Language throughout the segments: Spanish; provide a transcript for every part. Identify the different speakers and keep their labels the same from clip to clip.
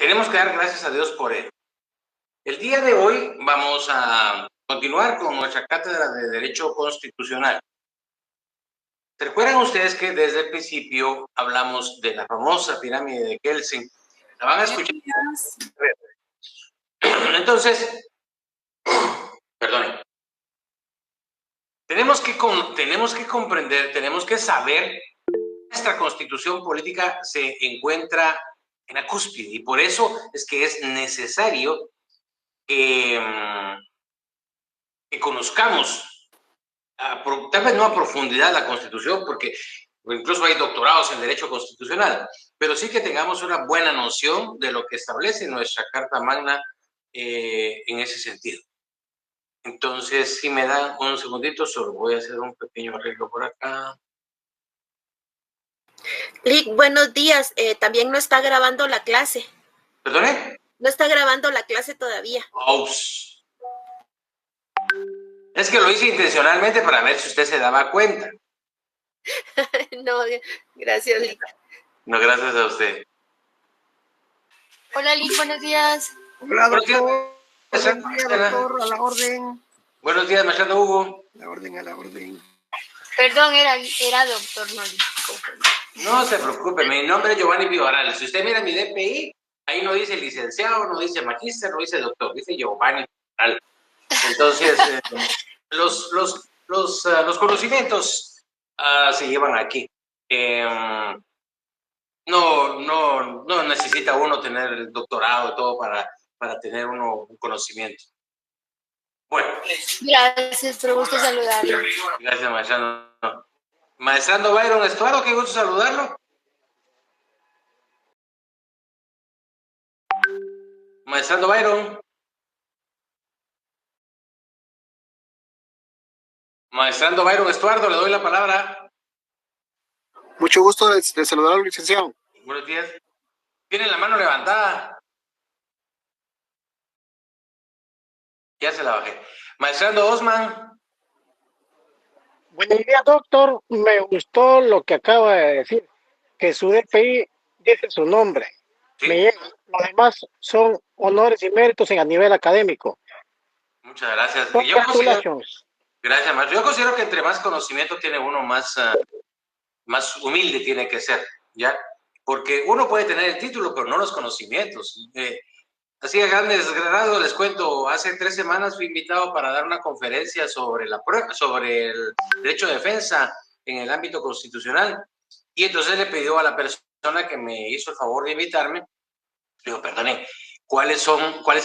Speaker 1: tenemos que dar gracias a Dios por él. El día de hoy vamos a continuar con nuestra cátedra de Derecho Constitucional. ¿Se recuerdan ustedes que desde el principio hablamos de la famosa pirámide de Kelsen? ¿La van a escuchar? Entonces, perdón. Tenemos que comprender, tenemos que saber que nuestra constitución política se encuentra en la cúspide y por eso es que es necesario que conozcamos, tal vez no a profundidad la Constitución, porque incluso hay doctorados en Derecho Constitucional, pero sí que tengamos una buena noción de lo que establece nuestra Carta Magna en ese sentido. Entonces, si me dan un segundito, solo voy a hacer un pequeño arreglo por acá.
Speaker 2: Lick, buenos días. También no está grabando la clase.
Speaker 1: ¿Perdone?
Speaker 2: No está grabando la clase todavía.
Speaker 1: Aus. Es que lo hice intencionalmente para ver si usted se daba cuenta.
Speaker 2: No, gracias, Lick.
Speaker 1: No, gracias a usted.
Speaker 3: Hola, Lick, buenos días.
Speaker 4: Hola, doctor. Buenos días, doctor, a la orden.
Speaker 1: Buenos días, maestro Hugo.
Speaker 4: A la orden, a la orden.
Speaker 3: Perdón, era doctor, no Lick.
Speaker 1: No se preocupe, mi nombre es Giovanni Vivaral. Si usted mira mi DPI, ahí no dice licenciado, no dice magíster, no dice doctor, dice Giovanni Vivaral. Entonces, los conocimientos se llevan aquí. No necesita uno tener el doctorado y todo para tener uno un conocimiento. Bueno.
Speaker 3: Gracias, pero gusto saludarlo.
Speaker 1: Gracias, maestrando. Maestrando Byron Estuardo, qué gusto saludarlo. Maestrando Byron. Maestrando Byron Estuardo, le doy la palabra.
Speaker 4: Mucho gusto de saludarlo, licenciado.
Speaker 1: Buenos días. Tiene la mano levantada. Ya se la bajé. Maestrando Osman.
Speaker 5: Buenos días, doctor. Me gustó lo que acaba de decir, que su DPI dice su nombre.
Speaker 1: Sí.
Speaker 5: Me llega. Los demás son honores y méritos a nivel académico.
Speaker 1: Muchas gracias. Gracias, maestro. Yo considero que entre más conocimiento tiene uno, más humilde tiene que ser, ¿ya? Porque uno puede tener el título, pero no los conocimientos. Así a grandes rasgos les cuento, hace 3 semanas fui invitado para dar una conferencia sobre el derecho de defensa en el ámbito constitucional. Y entonces le pidió a la persona que me hizo el favor de invitarme, le digo, perdone, ¿cuál es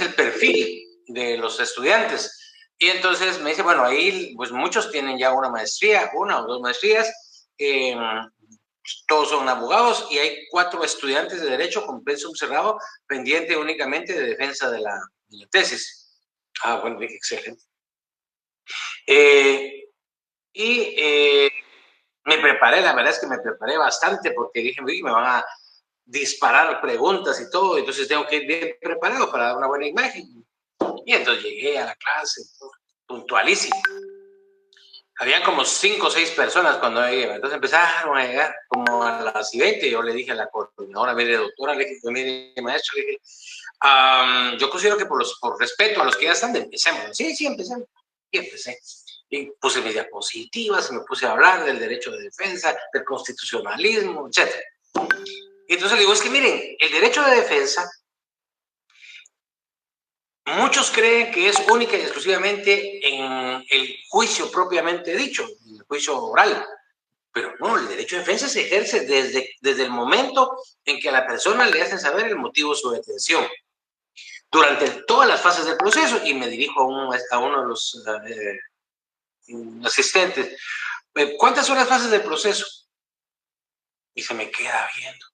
Speaker 1: el perfil de los estudiantes? Y entonces me dice, bueno, ahí pues muchos tienen ya una maestría, 1 o 2 maestrías, todos son abogados y hay 4 estudiantes de derecho con pensum cerrado pendiente únicamente de defensa de la tesis. Bueno, excelente. Me preparé, la verdad es que me preparé bastante porque dije, me van a disparar preguntas y todo, entonces tengo que ir bien preparado para dar una buena imagen. Y entonces llegué a la clase, puntualísimo. Habían como 5 o 6 personas cuando llegué, entonces empezaron a llegar como a las 20. Yo le dije a la coordinadora, mire doctora, le dije, mire maestro, le dije, yo considero que por respeto a los que ya están, empecemos. Sí, empecemos. Y empecé. Y puse mis diapositivas, me puse a hablar del derecho de defensa, del constitucionalismo, etc. Y entonces le digo, es que miren, el derecho de defensa, muchos creen que es única y exclusivamente en el juicio propiamente dicho, en el juicio oral. Pero no, el derecho de defensa se ejerce desde el momento en que a la persona le hacen saber el motivo de su detención. Durante todas las fases del proceso, y me dirijo a uno de los asistentes, ¿cuántas son las fases del proceso? Y se me queda viendo.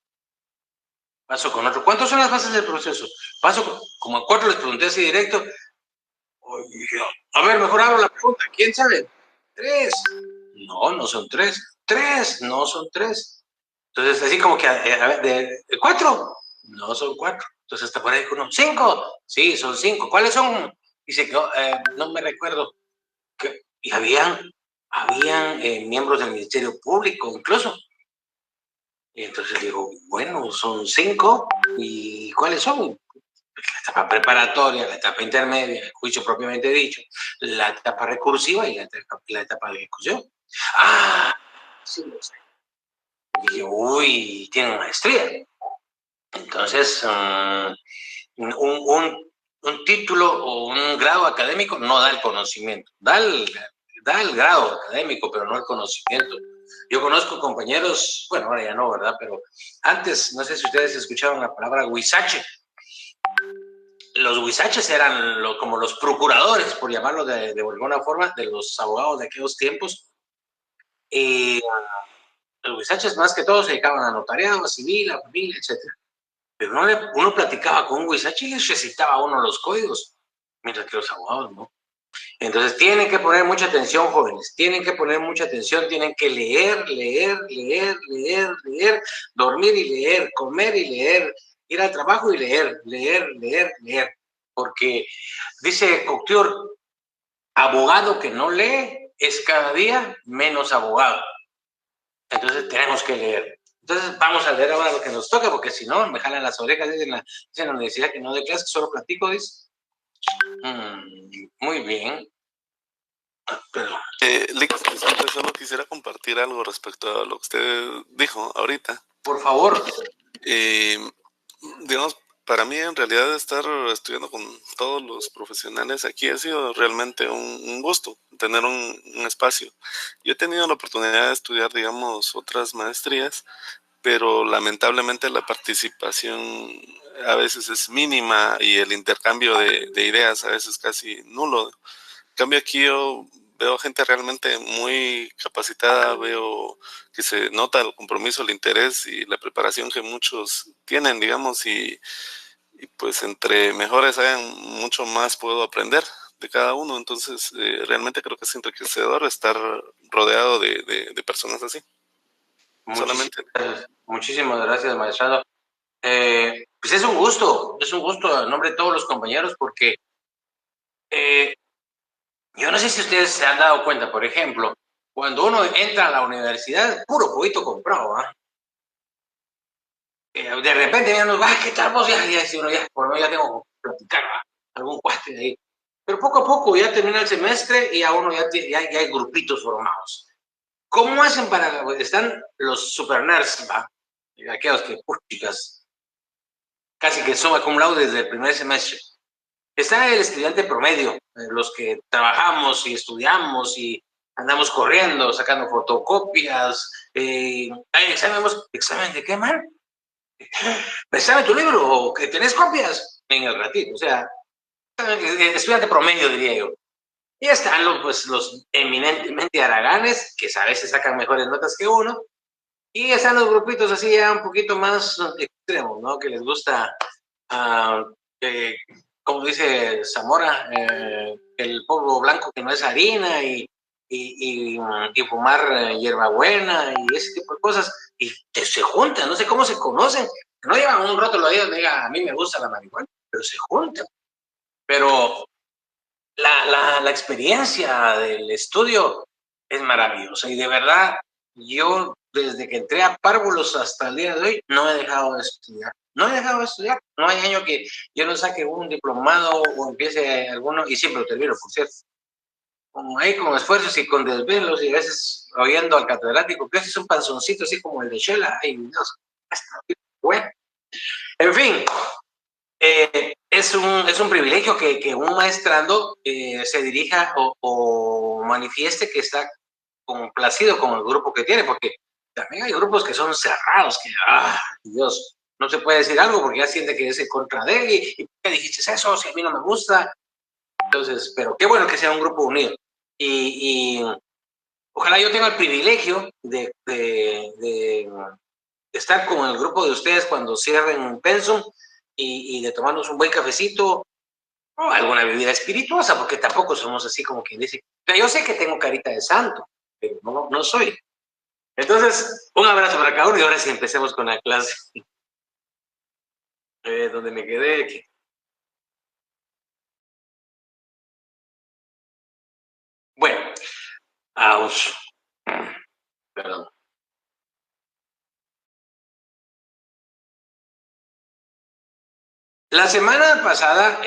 Speaker 1: Paso con otro. ¿Cuántas son las fases del proceso? Paso como a 4 les pregunté así directo. A ver, mejor abro la pregunta. ¿Quién sabe? 3. No son 3. 3, no son 3. Entonces, así como que, a ver, ¿de 4? No son 4. Entonces, hasta por ahí uno, 5. Sí, son 5. ¿Cuáles son? Dice que no me recuerdo. Y habían miembros del Ministerio Público, incluso. Y entonces digo, bueno, son 5, ¿y cuáles son? La etapa preparatoria, la etapa intermedia, el juicio propiamente dicho, la etapa recursiva y la etapa de ejecución. Ah, sí, lo sé. Y dije, uy, tienen maestría. Entonces, un título o un grado académico no da el conocimiento, da el grado académico, pero no el conocimiento. Yo conozco compañeros, bueno, ahora ya no, ¿verdad? Pero antes, no sé si ustedes escucharon la palabra huizache. Los huizaches eran como los procuradores, por llamarlo de alguna forma, de los abogados de aquellos tiempos. Y los huizaches más que todo se dedicaban a notariado, a civil, a familia, etc. Pero uno platicaba con un huizache y les recitaba a uno los códigos, mientras que los abogados no. Entonces tienen que poner mucha atención, jóvenes, tienen que poner mucha atención, tienen que leer, leer, leer, leer, leer, dormir y leer, comer y leer, ir al trabajo y leer, leer, leer, leer. Porque dice Cocteau, abogado que no lee es cada día menos abogado. Entonces tenemos que leer. Entonces vamos a leer ahora lo que nos toca, porque si no, me jalan las orejas, dicen en la universidad que no doy clases, solo platico, dice. Muy bien. Pero,
Speaker 6: Lick, disculpe, solo quisiera compartir algo respecto a lo que usted dijo ahorita.
Speaker 1: por favor.
Speaker 6: Digamos, para mí en realidad estar estudiando con todos los profesionales aquí ha sido realmente un gusto, tener un espacio. Yo he tenido la oportunidad de estudiar, digamos, otras maestrías, pero lamentablemente la participación a veces es mínima y el intercambio de ideas a veces casi nulo. En cambio aquí yo veo gente realmente muy capacitada, veo que se nota el compromiso, el interés y la preparación que muchos tienen, digamos, y pues entre mejores hayan, mucho más puedo aprender de cada uno. Entonces, realmente creo que es enriquecedor estar rodeado de personas así.
Speaker 1: Muchísimas gracias, maestrado. Pues es un gusto en nombre de todos los compañeros, porque yo no sé si ustedes se han dado cuenta, por ejemplo, cuando uno entra a la universidad, puro poquito comprado, ¿ah? De repente ya nos va, ¿qué tal vos? Ya, si uno ya, por lo menos ya tengo que platicar, ¿ah? Algún cuate de ahí. Pero poco a poco ya termina el semestre y ya uno ya hay grupitos formados. ¿Cómo hacen para...? Están los super nerds, ¿va? Aquellos que, chicas, casi que son cum laude desde el primer semestre. Está el estudiante promedio, los que trabajamos y estudiamos y andamos corriendo, sacando fotocopias. Hay ¿examen de qué, man? Préstame tu libro, o que tenés copias en el ratito. O sea, estudiante promedio, diría yo. Y están los eminentemente haraganes, que a veces sacan mejores notas que uno. Y están los grupitos así ya un poquito más extremos, ¿no? Que les gusta, como dice Zamora, el polvo blanco que no es harina y fumar hierbabuena y ese tipo de cosas. Y se juntan, no sé cómo se conocen. No llevan un rótulo ahí donde diga, a mí me gusta la marihuana, pero se juntan. Pero la experiencia del estudio es maravillosa y de verdad yo desde que entré a Párvulos hasta el día de hoy no he dejado de estudiar. No he dejado de estudiar. No hay año que yo no saque un diplomado o empiece alguno y siempre lo termino, por cierto. Como ahí con esfuerzos y con desvelos y a veces oyendo al catedrático que es un panzoncito así como el de Shela. Ay, Dios. Bueno, en fin, es un privilegio que un maestrando se dirija o manifieste que está complacido con el grupo que tiene, porque también hay grupos que son cerrados, que, Dios, no se puede decir algo porque ya siente que es en contra de él y ¿qué dijiste eso? Si a mí no me gusta. Entonces, pero qué bueno que sea un grupo unido. Y ojalá yo tenga el privilegio de estar con el grupo de ustedes cuando cierren Pensum y de tomarnos un buen cafecito o alguna bebida espirituosa, porque tampoco somos así como quien dice. Pero yo sé que tengo carita de santo, pero no soy. Entonces, un abrazo para cada uno y ahora sí empecemos con la clase. Donde me quedé. Bueno, aus. Perdón. La semana pasada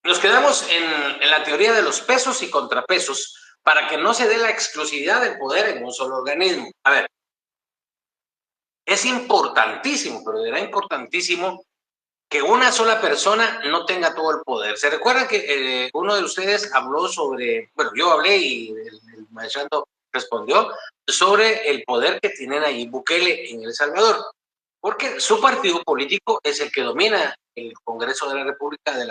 Speaker 1: nos quedamos en la teoría de los pesos y contrapesos para que no se dé la exclusividad del poder en un solo organismo. A ver, es importantísimo, pero era importantísimo que una sola persona no tenga todo el poder. ¿Se recuerdan que uno de ustedes habló sobre, bueno, yo hablé y el maestro respondió sobre el poder que tienen ahí Bukele en El Salvador? Porque su partido político es el que domina el Congreso de la República de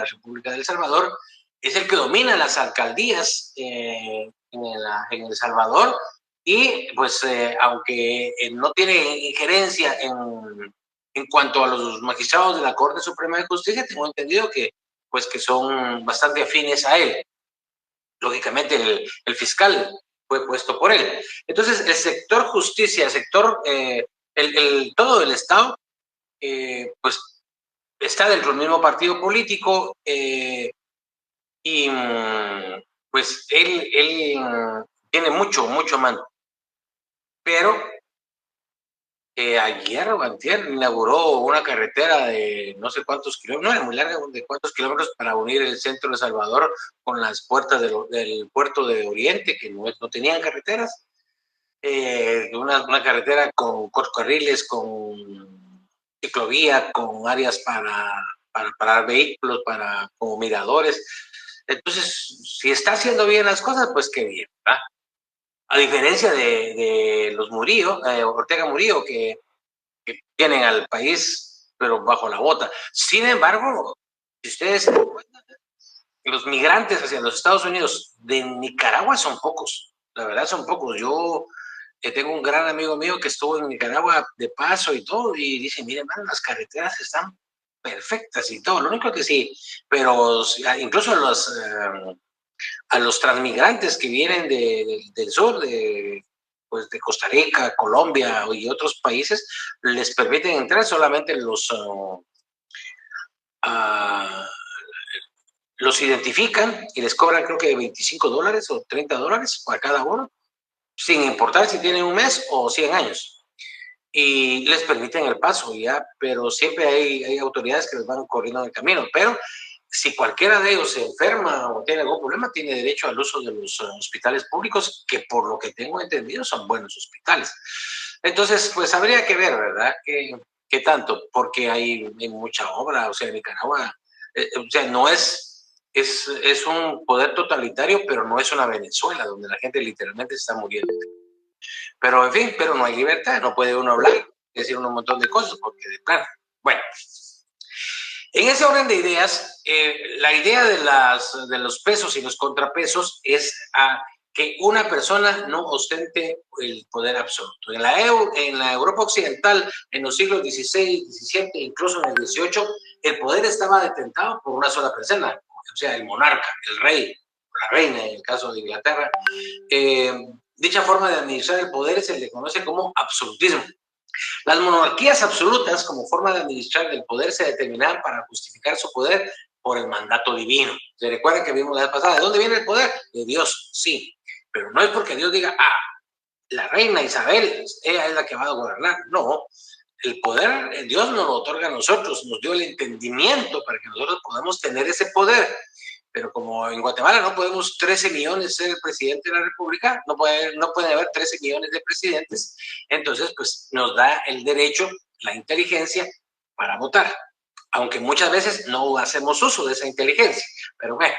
Speaker 1: El Salvador, es el que domina las alcaldías en El Salvador y pues aunque no tiene injerencia en cuanto a los magistrados de la Corte Suprema de Justicia, tengo entendido que pues que son bastante afines a él. Lógicamente el fiscal fue puesto por él. Entonces el sector justicia, el sector, todo el Estado, pues está dentro del mismo partido político y pues él tiene mucho mando. Pero ayer o antier inauguró una carretera de no sé cuántos kilómetros, no era muy larga, de cuántos kilómetros para unir el centro de Salvador con las puertas del puerto de Oriente, que no tenían carreteras. Una carretera con carriles, con ciclovía, con áreas para parar vehículos, como miradores. Entonces, si está haciendo bien las cosas, pues qué bien, ¿verdad? A diferencia de los Murillo, Ortega Murillo, que tienen al país, pero bajo la bota. Sin embargo, si ustedes se dan cuenta, los migrantes hacia los Estados Unidos de Nicaragua son pocos, la verdad son pocos. Yo tengo un gran amigo mío que estuvo en Nicaragua de paso y todo, y dice, mire, man, las carreteras están perfectas y todo, lo único que sí, pero incluso a los transmigrantes que vienen del sur, pues de Costa Rica, Colombia y otros países, les permiten entrar solamente los identifican y les cobran creo que $25 o $30 para cada uno, sin importar si tienen un mes o 100 años. Y les permiten el paso, ya, pero siempre hay autoridades que les van corriendo en el camino. Pero si cualquiera de ellos se enferma o tiene algún problema, tiene derecho al uso de los hospitales públicos, que por lo que tengo entendido son buenos hospitales. Entonces, pues habría que ver, ¿verdad? ¿Qué tanto? Porque hay mucha obra, o sea, en Nicaragua, o sea, no es un poder totalitario, pero no es una Venezuela, donde la gente literalmente se está muriendo. Pero, en fin, pero no hay libertad, no puede uno hablar, decir un montón de cosas, porque de plano. Bueno, en ese orden de ideas, la idea de los pesos y los contrapesos es que una persona no ostente el poder absoluto. En la Europa occidental, en los siglos XVI, XVII, incluso en el XVIII, el poder estaba detentado por una sola persona, o sea, el monarca, el rey, la reina, en el caso de Inglaterra. Dicha forma de administrar el poder se le conoce como absolutismo. Las monarquías absolutas, como forma de administrar el poder, se determinaban para justificar su poder por el mandato divino. ¿Se recuerdan que vimos la vez pasada? ¿De dónde viene el poder? De Dios, sí. Pero no es porque Dios diga, la reina Isabel, ella es la que va a gobernar. No, el poder Dios nos lo otorga a nosotros, nos dio el entendimiento para que nosotros podamos tener ese poder. Pero como en Guatemala no podemos 13 millones ser el presidente de la República, no puede haber 13 millones de presidentes, entonces pues nos da el derecho, la inteligencia para votar, aunque muchas veces no hacemos uso de esa inteligencia, pero bueno.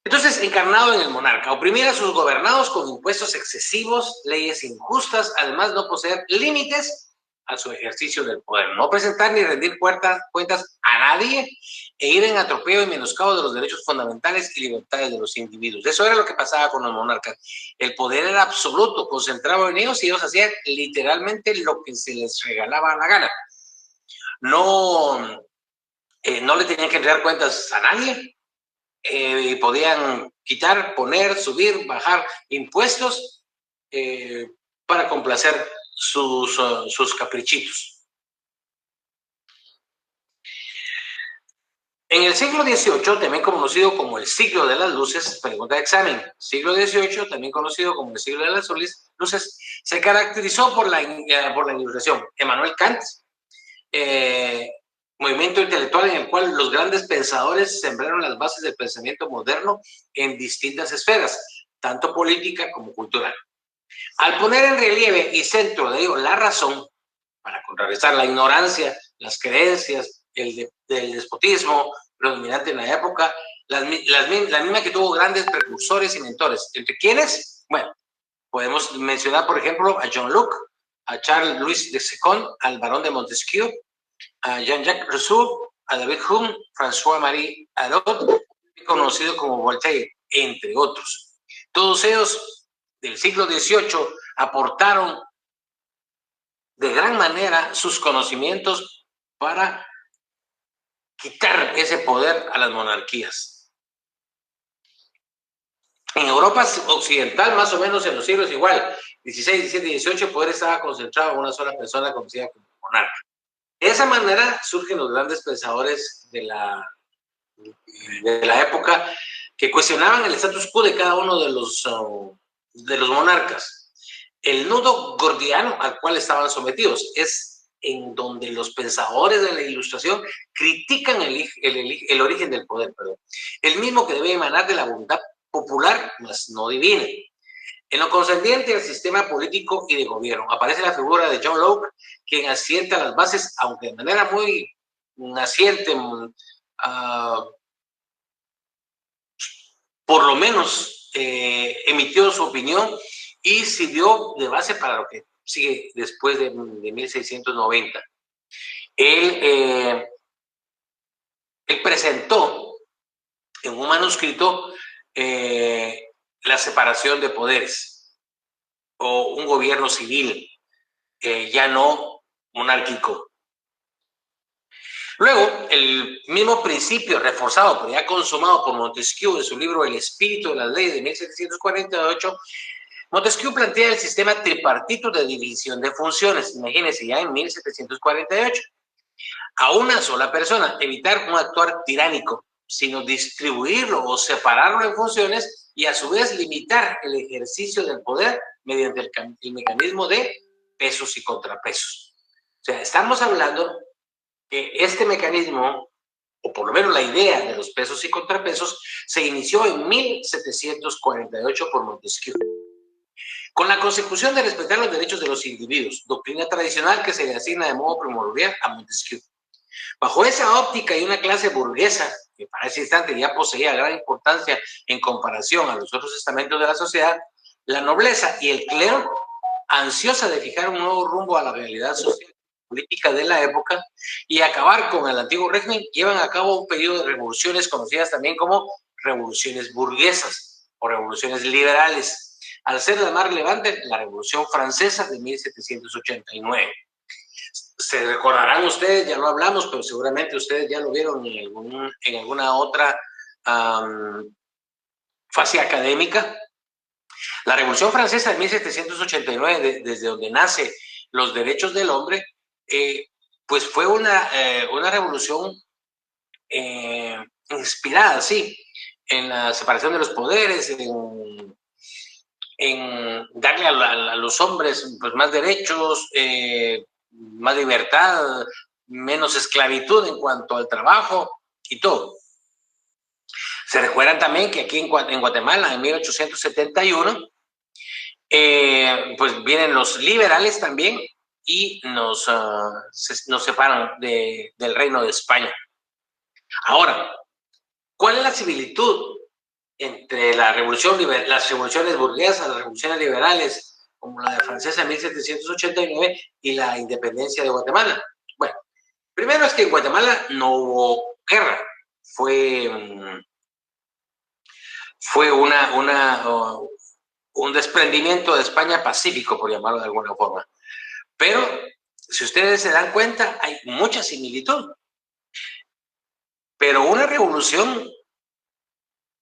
Speaker 1: Entonces, encarnado en el monarca, oprimir a sus gobernados con impuestos excesivos, leyes injustas, además no poseer límites a su ejercicio del poder, no presentar ni rendir cuentas a nadie e ir en atropello y menoscabo de los derechos fundamentales y libertades de los individuos. Eso era lo que pasaba con los monarcas. El poder era absoluto, concentrado en ellos y ellos hacían literalmente lo que se les regalaba la gana. No le tenían que entregar cuentas a nadie. Podían quitar, poner, subir, bajar impuestos para complacer sus caprichitos. En el siglo XVIII, también conocido como el siglo de las luces, pregunta de examen, siglo XVIII, también conocido como el siglo de las luces, se caracterizó por la Ilustración. Emmanuel Kant, movimiento intelectual en el cual los grandes pensadores sembraron las bases del pensamiento moderno en distintas esferas, tanto política como cultural. Al poner en relieve y centro de ello la razón, para contrarrestar la ignorancia, las creencias, el despotismo predominante en la época, la misma que tuvo grandes precursores y mentores. ¿Entre quiénes? Bueno, podemos mencionar, por ejemplo, a John Locke, a Charles Louis de Second, al barón de Montesquieu, a Jean-Jacques Rousseau, a David Hume, François-Marie Araud, conocido como Voltaire, entre otros. Todos ellos del siglo XVIII aportaron de gran manera sus conocimientos para quitar ese poder a las monarquías. En Europa occidental, más o menos en los siglos igual, 16, 17 y 18, el poder estaba concentrado en una sola persona conocida como monarca. De esa manera surgen los grandes pensadores de la época que cuestionaban el status quo de cada uno de los monarcas. El nudo gordiano al cual estaban sometidos es en donde los pensadores de la Ilustración critican el origen del poder, el mismo que debe emanar de la voluntad popular, mas no divina. En lo concerniente al sistema político y de gobierno, aparece la figura de John Locke, quien asienta las bases, aunque de manera muy naciente, por lo menos emitió su opinión y sirvió de base para lo que sigue después de 1690. Él presentó en un manuscrito la separación de poderes o un gobierno civil, ya no monárquico. Luego, el mismo principio reforzado, pero ya consumado por Montesquieu en su libro El espíritu de las leyes de 1748, Montesquieu plantea el sistema tripartito de división de funciones, imagínense, ya en 1748. A una sola persona, evitar un actuar tiránico, sino distribuirlo o separarlo en funciones y a su vez limitar el ejercicio del poder mediante el mecanismo de pesos y contrapesos. O sea, estamos hablando que este mecanismo, o por lo menos la idea de los pesos y contrapesos, se inició en 1748 por Montesquieu, con la consecución de respetar los derechos de los individuos, doctrina tradicional que se le asigna de modo primordial a Montesquieu. Bajo esa óptica y una clase burguesa, que para ese instante ya poseía gran importancia en comparación a los otros estamentos de la sociedad, la nobleza y el clero, ansiosa de fijar un nuevo rumbo a la realidad social y política de la época y acabar con el antiguo régimen, llevan a cabo un periodo de revoluciones conocidas también como revoluciones burguesas o revoluciones liberales, al ser la más relevante la Revolución Francesa de 1789. Se recordarán ustedes, ya lo hablamos, pero seguramente ustedes ya lo vieron en alguna otra fase académica. La Revolución Francesa de 1789, desde donde nace los derechos del hombre, pues fue una revolución inspirada, sí, en la separación de los poderes, en darle a los hombres pues, más derechos, más libertad, menos esclavitud en cuanto al trabajo y todo. Se recuerdan también que aquí en Guatemala, en 1871, pues vienen los liberales también y nos separan del Reino de España. Ahora, ¿cuál es la similitud entre las revoluciones burguesas, las revoluciones liberales, como la de francesa en 1789 y la independencia de Guatemala? Bueno, primero es que en Guatemala no hubo guerra, fue un desprendimiento de España pacífico, por llamarlo de alguna forma. Pero, si ustedes se dan cuenta, hay mucha similitud. Pero una revolución,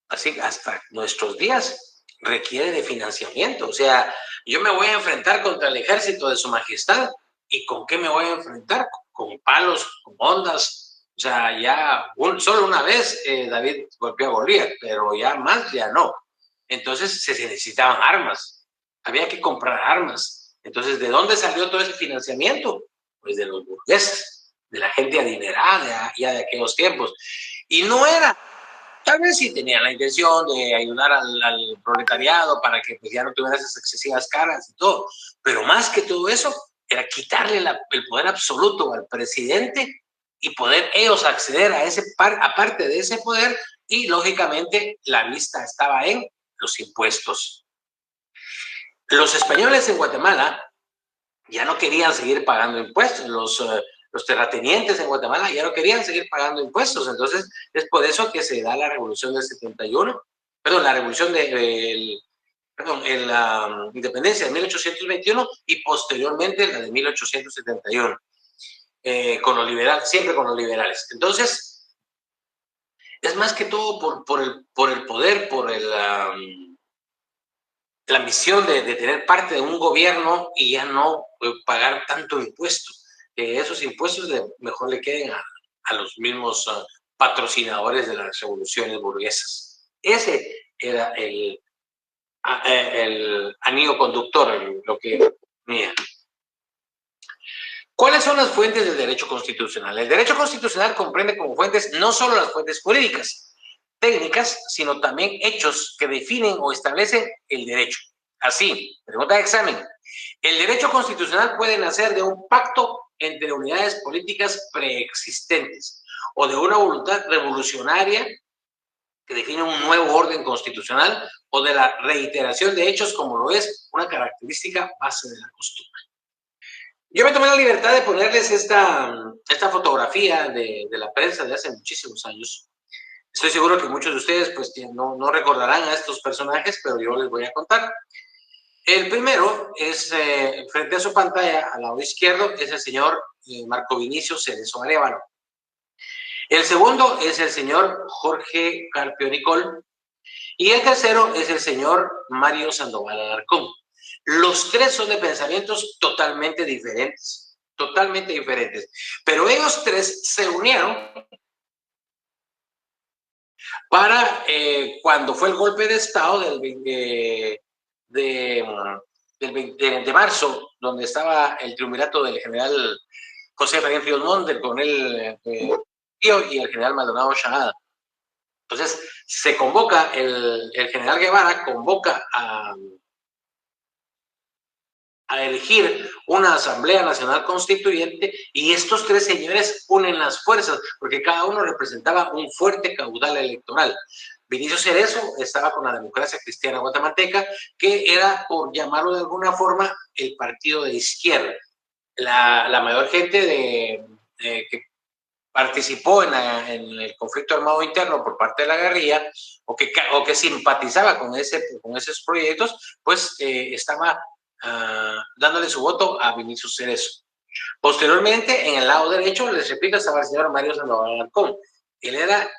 Speaker 1: así hasta nuestros días, requiere de financiamiento. O sea, yo me voy a enfrentar contra el ejército de su majestad. ¿Y con qué me voy a enfrentar? Con palos, con ondas, O sea, ya solo una vez David golpeó a Goliat, pero ya más ya no. Entonces se necesitaban armas, había que comprar armas. Entonces, ¿de dónde salió todo ese financiamiento? Pues de los burgueses, de la gente adinerada ya de aquellos tiempos. Y no era, tal vez sí tenían la intención de ayudar al proletariado para que pues, ya no tuviera esas excesivas caras y todo, pero más que todo eso, era quitarle el poder absoluto al presidente y poder ellos acceder a aparte de ese poder, y lógicamente la vista estaba en los impuestos. Los españoles en Guatemala ya no querían seguir pagando impuestos, los terratenientes en Guatemala ya no querían seguir pagando impuestos, entonces es por eso que se da la revolución del 71, perdón, la revolución en la independencia de 1821 y posteriormente la de 1871, con los liberales, siempre con los liberales. Entonces, es más que todo por el poder, por la misión de tener parte de un gobierno y ya no pagar tanto impuesto. Esos impuestos mejor le queden a los mismos patrocinadores de las revoluciones burguesas. Ese era el anillo conductor, lo que... Mira. ¿Cuáles son las fuentes del derecho constitucional? El derecho constitucional comprende como fuentes no solo las fuentes jurídicas, técnicas, sino también hechos que definen o establecen el derecho. Así, pregunta de examen. El derecho constitucional puede nacer de un pacto entre unidades políticas preexistentes o de una voluntad revolucionaria que define un nuevo orden constitucional o de la reiteración de hechos como lo es una característica base de la costumbre. Yo me tomé la libertad de ponerles esta fotografía de la prensa de hace muchísimos años. Estoy seguro que muchos de ustedes pues, no recordarán a estos personajes, pero yo les voy a contar. El primero es, frente a su pantalla, al lado izquierdo, es el señor Marco Vinicio Cerezo Arévalo. El segundo es el señor Jorge Carpio Nicol. Y el tercero es el señor Mario Sandoval Alarcón. Los tres son de pensamientos totalmente diferentes, pero ellos tres se unieron para cuando fue el golpe de Estado del 20 de marzo, donde estaba el triunvirato del general José Efraín Ríos Montt, del coronel y el general Maldonado Shahada. Entonces se convoca, el general Guevara convoca a elegir una Asamblea Nacional Constituyente, y estos tres señores unen las fuerzas porque cada uno representaba un fuerte caudal electoral. Vinicio Cerezo estaba con la Democracia Cristiana Guatemalteca, que era, por llamarlo de alguna forma, el partido de izquierda. La mayor gente que participó en el conflicto armado interno por parte de la guerrilla o que simpatizaba con esos proyectos, pues estaba dándole su voto a Vinicio Cerezo. Posteriormente, en el lado derecho, les repito, estaba el señor Mario Sandoval Alarcón. Él era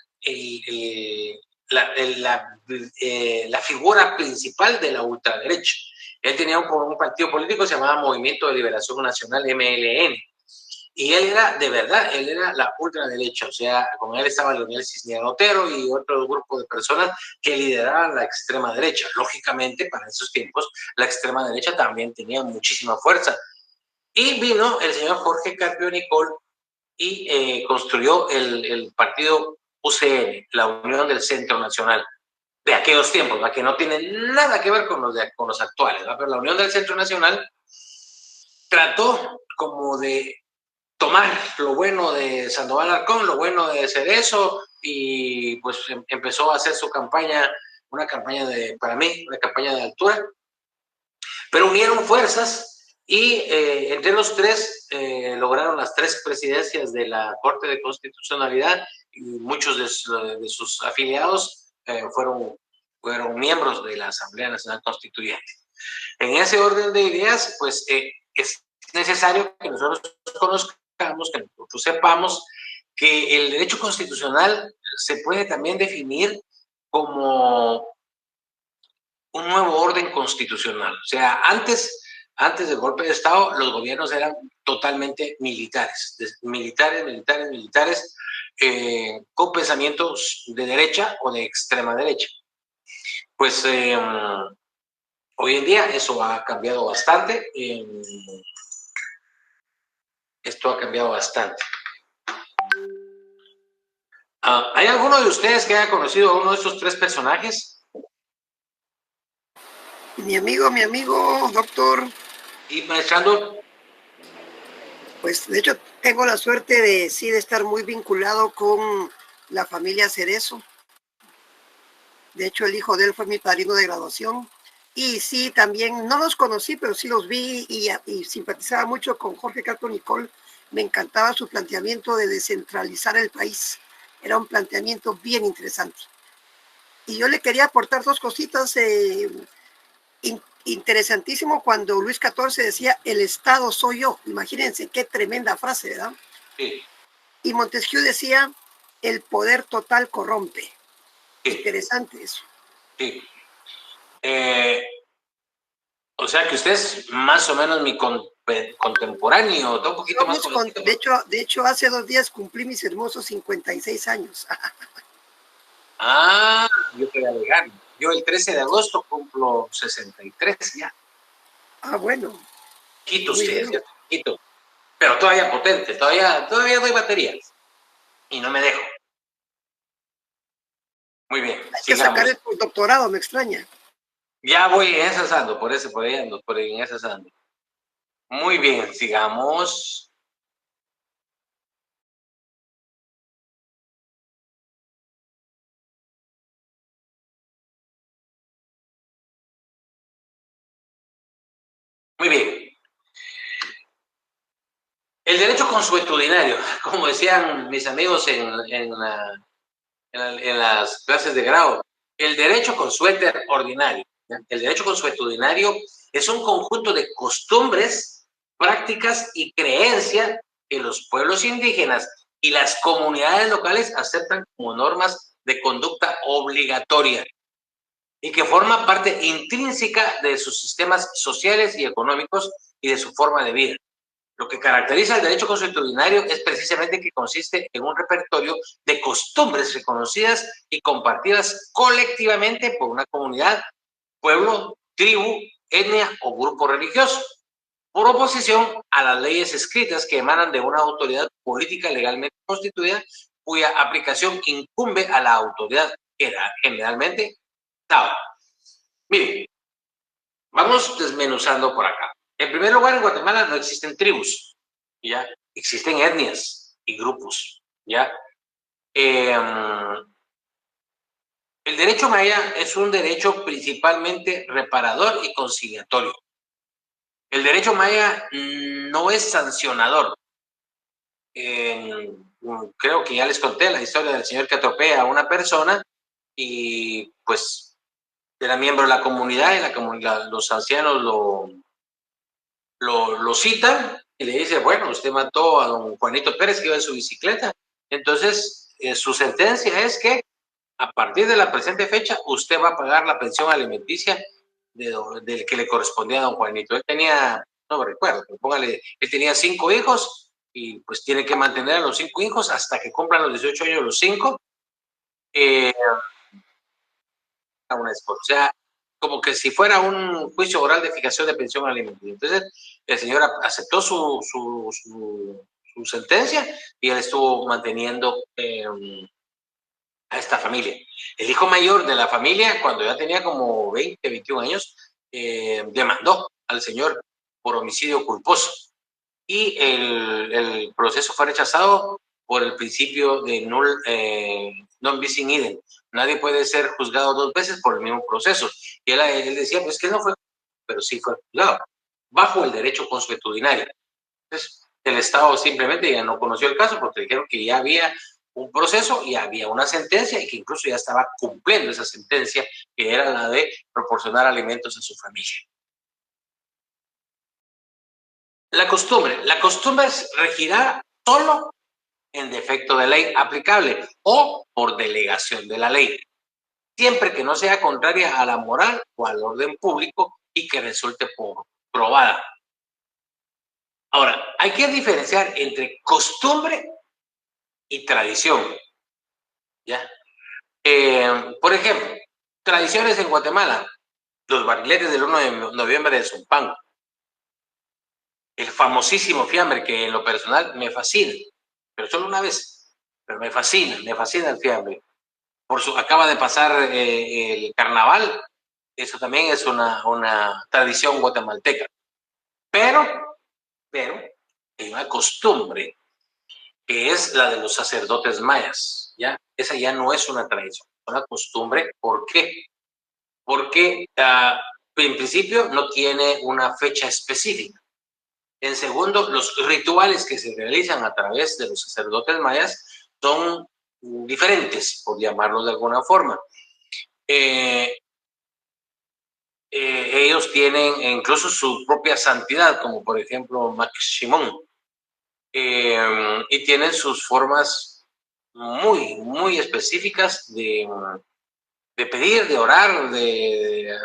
Speaker 1: la figura principal de la ultraderecha. Él tenía un partido político que se llamaba Movimiento de Liberación Nacional, MLN. Y él era, de verdad, él era la ultraderecha, o sea, con él estaba Leonel Cisniega Otero y otro grupo de personas que lideraban la extrema derecha. Lógicamente, para esos tiempos, la extrema derecha también tenía muchísima fuerza. Y vino el señor Jorge Carpio Nicol y construyó el partido UCN, la Unión del Centro Nacional, de aquellos tiempos, que no tiene nada que ver con los actuales, ¿no? Pero la Unión del Centro Nacional trató como de tomar lo bueno de Sandoval Alarcón, lo bueno de Cerezo, y pues empezó a hacer su campaña, una campaña para mí, una campaña de altura, pero unieron fuerzas y entre los tres lograron las 3 presidencias de la Corte de Constitucionalidad, y muchos de sus afiliados fueron miembros de la Asamblea Nacional Constituyente. En ese orden de ideas, pues es necesario que nosotros conozcamos, que nosotros sepamos que el derecho constitucional se puede también definir como un nuevo orden constitucional. O sea, antes del golpe de Estado, los gobiernos eran totalmente militares, con pensamientos de derecha o de extrema derecha. Pues hoy en día eso ha cambiado bastante. Esto ha cambiado bastante. ¿Hay alguno de ustedes que haya conocido a uno de estos tres personajes?
Speaker 4: Mi amigo, doctor.
Speaker 1: ¿Y maestrando?
Speaker 4: Pues de hecho tengo la suerte de sí de estar muy vinculado con la familia Cerezo. De hecho el hijo de él fue mi padrino de graduación. Y sí, también no los conocí, pero sí los vi y simpatizaba mucho con Jorge Carto Nicol. Me encantaba su planteamiento de descentralizar el país. Era un planteamiento bien interesante. Y yo le quería aportar dos cositas. Interesantísimo cuando Luis XIV decía, el Estado soy yo. Imagínense qué tremenda frase, ¿verdad?
Speaker 1: Sí.
Speaker 4: Y Montesquieu decía, el poder total corrompe.
Speaker 1: Sí.
Speaker 4: Interesante eso.
Speaker 1: Sí. O sea que usted es más o menos mi contemporáneo, un poquito más jovencito.
Speaker 4: De hecho, hace 2 días cumplí mis hermosos 56 años.
Speaker 1: Yo quería alegar. Yo el 13 de agosto cumplo 63 ya.
Speaker 4: Bueno.
Speaker 1: Quito usted, ¿cierto? Quito. Pero todavía potente, todavía doy baterías. Y no me dejo. Muy bien.
Speaker 4: Hay que sacar el doctorado, me extraña.
Speaker 1: Ya voy en esas ando, por ahí ando, en esas ando. Muy bien, sigamos. Muy bien. El derecho consuetudinario, como decían mis amigos en las clases de grado, el derecho consueter ordinario. El derecho consuetudinario es un conjunto de costumbres, prácticas y creencias que los pueblos indígenas y las comunidades locales aceptan como normas de conducta obligatoria y que forman parte intrínseca de sus sistemas sociales y económicos y de su forma de vida. Lo que caracteriza el derecho consuetudinario es precisamente que consiste en un repertorio de costumbres reconocidas y compartidas colectivamente por una comunidad, pueblo, tribu, etnia o grupo religioso, por oposición a las leyes escritas que emanan de una autoridad política legalmente constituida, cuya aplicación incumbe a la autoridad generalmente dada. Miren, vamos desmenuzando por acá. En primer lugar, en Guatemala no existen tribus, ¿ya? Existen etnias y grupos, ¿ya? El derecho maya es un derecho principalmente reparador y conciliatorio. El derecho maya no es sancionador. Creo que ya les conté la historia del señor que atropella a una persona y pues era miembro de la comunidad y los ancianos lo citan y le dice, bueno, usted mató a don Juanito Pérez que iba en su bicicleta. Entonces, su sentencia es que a partir de la presente fecha, usted va a pagar la pensión alimenticia del que le correspondía a don Juanito. Él tenía, no me recuerdo, pero póngale, él tenía 5 hijos y pues tiene que mantener a los 5 hijos hasta que cumplan los 18 años los 5. O sea, como que si fuera un juicio oral de fijación de pensión alimenticia. Entonces, el señor aceptó su sentencia y él estuvo manteniendo a esta familia. El hijo mayor de la familia, cuando ya tenía como 20, 21 años, demandó al señor por homicidio culposo. Y el proceso fue rechazado por el principio de non bis in idem. Nadie puede ser juzgado 2 veces por el mismo proceso. Y él decía, pues que no fue, pero sí fue juzgado, bajo el derecho consuetudinario. Entonces, el Estado simplemente ya no conoció el caso porque dijeron que ya había un proceso y había una sentencia y que incluso ya estaba cumpliendo esa sentencia, que era la de proporcionar alimentos a su familia. La costumbre regirá solo en defecto de ley aplicable o por delegación de la ley, siempre que no sea contraria a la moral o al orden público y que resulte probada. Ahora, hay que diferenciar entre costumbre y tradición. ¿Ya? Por ejemplo, tradiciones en Guatemala, los barriletes del 1 de noviembre de Zumpango, el famosísimo fiambre que en lo personal me fascina, pero solo una vez, pero me fascina el fiambre. Acaba de pasar el carnaval, eso también es una tradición guatemalteca, pero hay una costumbre que es la de los sacerdotes mayas, ¿ya? Esa ya no es una tradición, es una costumbre. ¿Por qué? Porque en principio no tiene una fecha específica. En segundo, los rituales que se realizan a través de los sacerdotes mayas son diferentes, por llamarlos de alguna forma. Ellos tienen incluso su propia santidad, como por ejemplo Maximón, y tienen sus formas muy específicas de pedir, de orar, de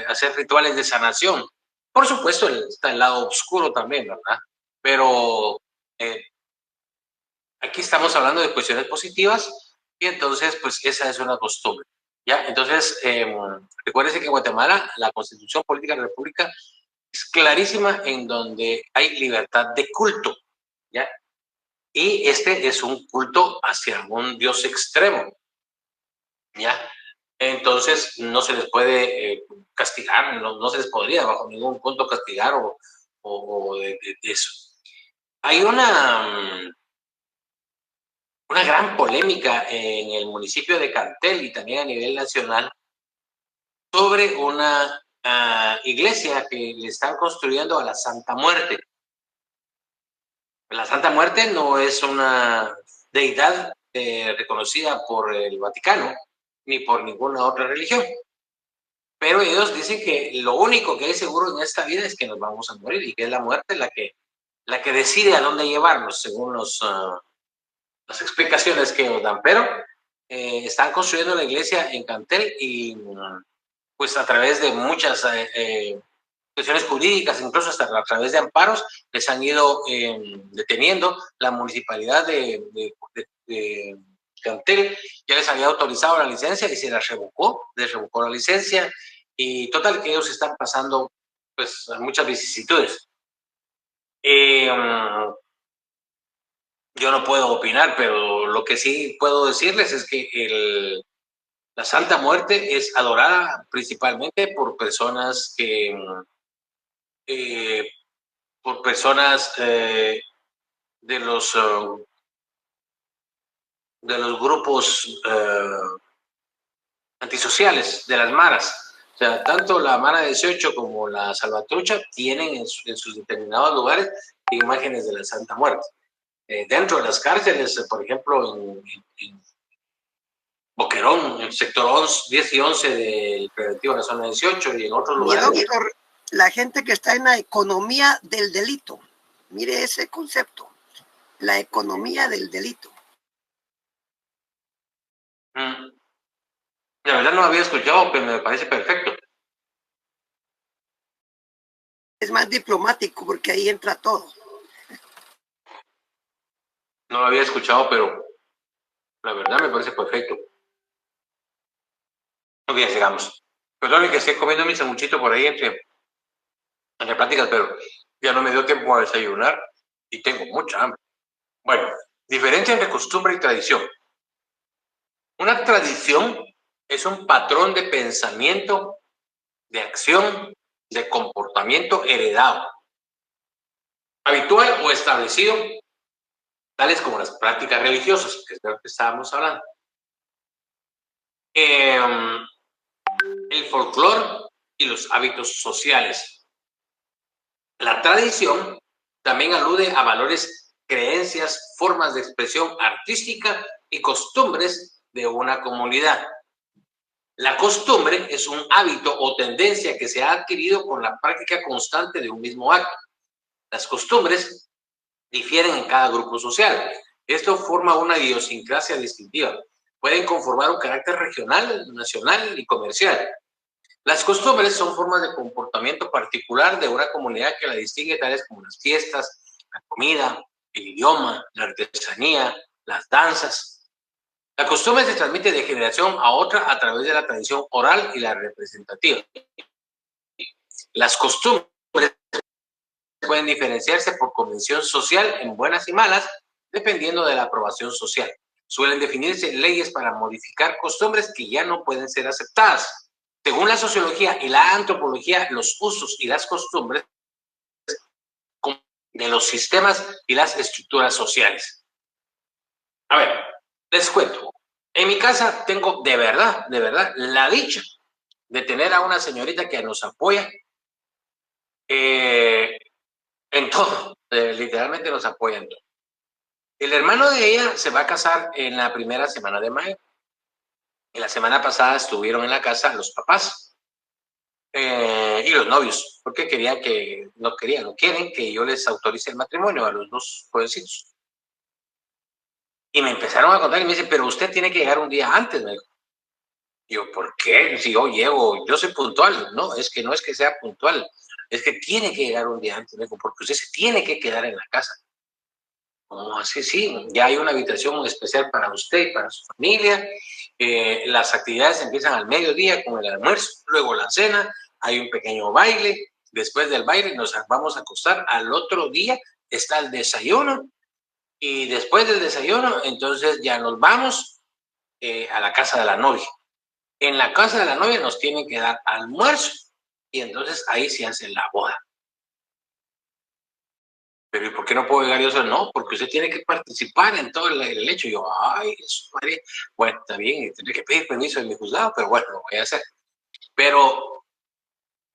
Speaker 1: hacer rituales de sanación. Por supuesto, está el lado oscuro también, ¿verdad? Pero aquí estamos hablando de cuestiones positivas y entonces, pues esa es una costumbre. ¿Ya? Entonces, recuérdense que en Guatemala la Constitución Política de la República es clarísima en donde hay libertad de culto, ¿ya? Y este es un culto hacia algún dios extremo, ¿ya? Entonces, no se les puede castigar, no se les podría bajo ningún punto castigar o de eso. Hay una gran polémica en el municipio de Cantel y también a nivel nacional sobre una iglesia que le están construyendo a la Santa Muerte. La Santa Muerte no es una deidad reconocida por el Vaticano ni por ninguna otra religión. Pero ellos dicen que lo único que hay seguro en esta vida es que nos vamos a morir y que es la muerte la que decide a dónde llevarnos, según las explicaciones que nos dan. Pero están construyendo la iglesia en Cantel y pues a través de muchas cuestiones jurídicas, incluso hasta a través de amparos, les han ido deteniendo. La municipalidad de Cantel ya les había autorizado la licencia y se les revocó la licencia, y total que ellos están pasando pues muchas vicisitudes. Yo no puedo opinar, pero lo que sí puedo decirles es que la Santa Muerte es adorada principalmente por personas de los grupos antisociales, de las maras. O sea, tanto la Mara 18 como la Salvatrucha tienen en sus determinados lugares imágenes de la Santa Muerte. Dentro de las cárceles, por ejemplo, en Boquerón, en el sector 10 y 11 del preventivo de la zona 18 y en otros lugares.
Speaker 4: Doctor, la gente que está en la economía del delito, mire ese concepto, la economía del delito.
Speaker 1: La verdad no había escuchado, pero me parece perfecto.
Speaker 4: Es más diplomático porque ahí entra todo.
Speaker 1: No lo había escuchado, pero la verdad me parece perfecto. Ok, sigamos. Perdón que esté comiendo mi sanguchito por ahí entre pláticas, pero ya no me dio tiempo a desayunar y tengo mucha hambre. Bueno, diferencia entre costumbre y tradición. Una tradición es un patrón de pensamiento, de acción, de comportamiento heredado, habitual o establecido, tales como las prácticas religiosas, que es de lo que estábamos hablando. El folclore y los hábitos sociales. La tradición también alude a valores, creencias, formas de expresión artística y costumbres de una comunidad. La costumbre es un hábito o tendencia que se ha adquirido con la práctica constante de un mismo acto. Las costumbres difieren en cada grupo social. Esto forma una idiosincrasia distintiva. Pueden conformar un carácter regional, nacional y comercial. Las costumbres son formas de comportamiento particular de una comunidad que la distingue, tales como las fiestas, la comida, el idioma, la artesanía, las danzas. La costumbre se transmite de generación a otra a través de la tradición oral y la representativa. Las costumbres pueden diferenciarse por convención social en buenas y malas, dependiendo de la aprobación social. Suelen definirse leyes para modificar costumbres que ya no pueden ser aceptadas. Según la sociología y la antropología, los usos y las costumbres de los sistemas y las estructuras sociales. A ver, les cuento. En mi casa tengo de verdad, la dicha de tener a una señorita que nos apoya en todo, literalmente nos apoya en todo. El hermano de ella se va a casar en la primera semana de mayo. Y la semana pasada estuvieron en la casa los papás y los novios, porque no quieren que yo les autorice el matrimonio a los dos jovencitos. Y me empezaron a contar y me dicen, pero usted tiene que llegar un día antes, me dijo. Yo, ¿por qué? Si yo llego, yo soy puntual. No es que sea puntual, es que tiene que llegar un día antes, me dijo, porque usted se tiene que quedar en la casa. Oh, sí, ya hay una habitación especial para usted y para su familia. Las actividades empiezan al mediodía con el almuerzo, luego la cena, hay un pequeño baile. Después del baile nos vamos a acostar. Al otro día está el desayuno y después del desayuno entonces ya nos vamos a la casa de la novia. En la casa de la novia nos tienen que dar almuerzo y entonces ahí se hace la boda. Pero ¿y por qué no puedo llegar yo solo? No, porque usted tiene que participar en todo el hecho. Y yo, ay, eso, María. Bueno, está bien, tendré que pedir permiso de mi juzgado, pero bueno, lo voy a hacer. Pero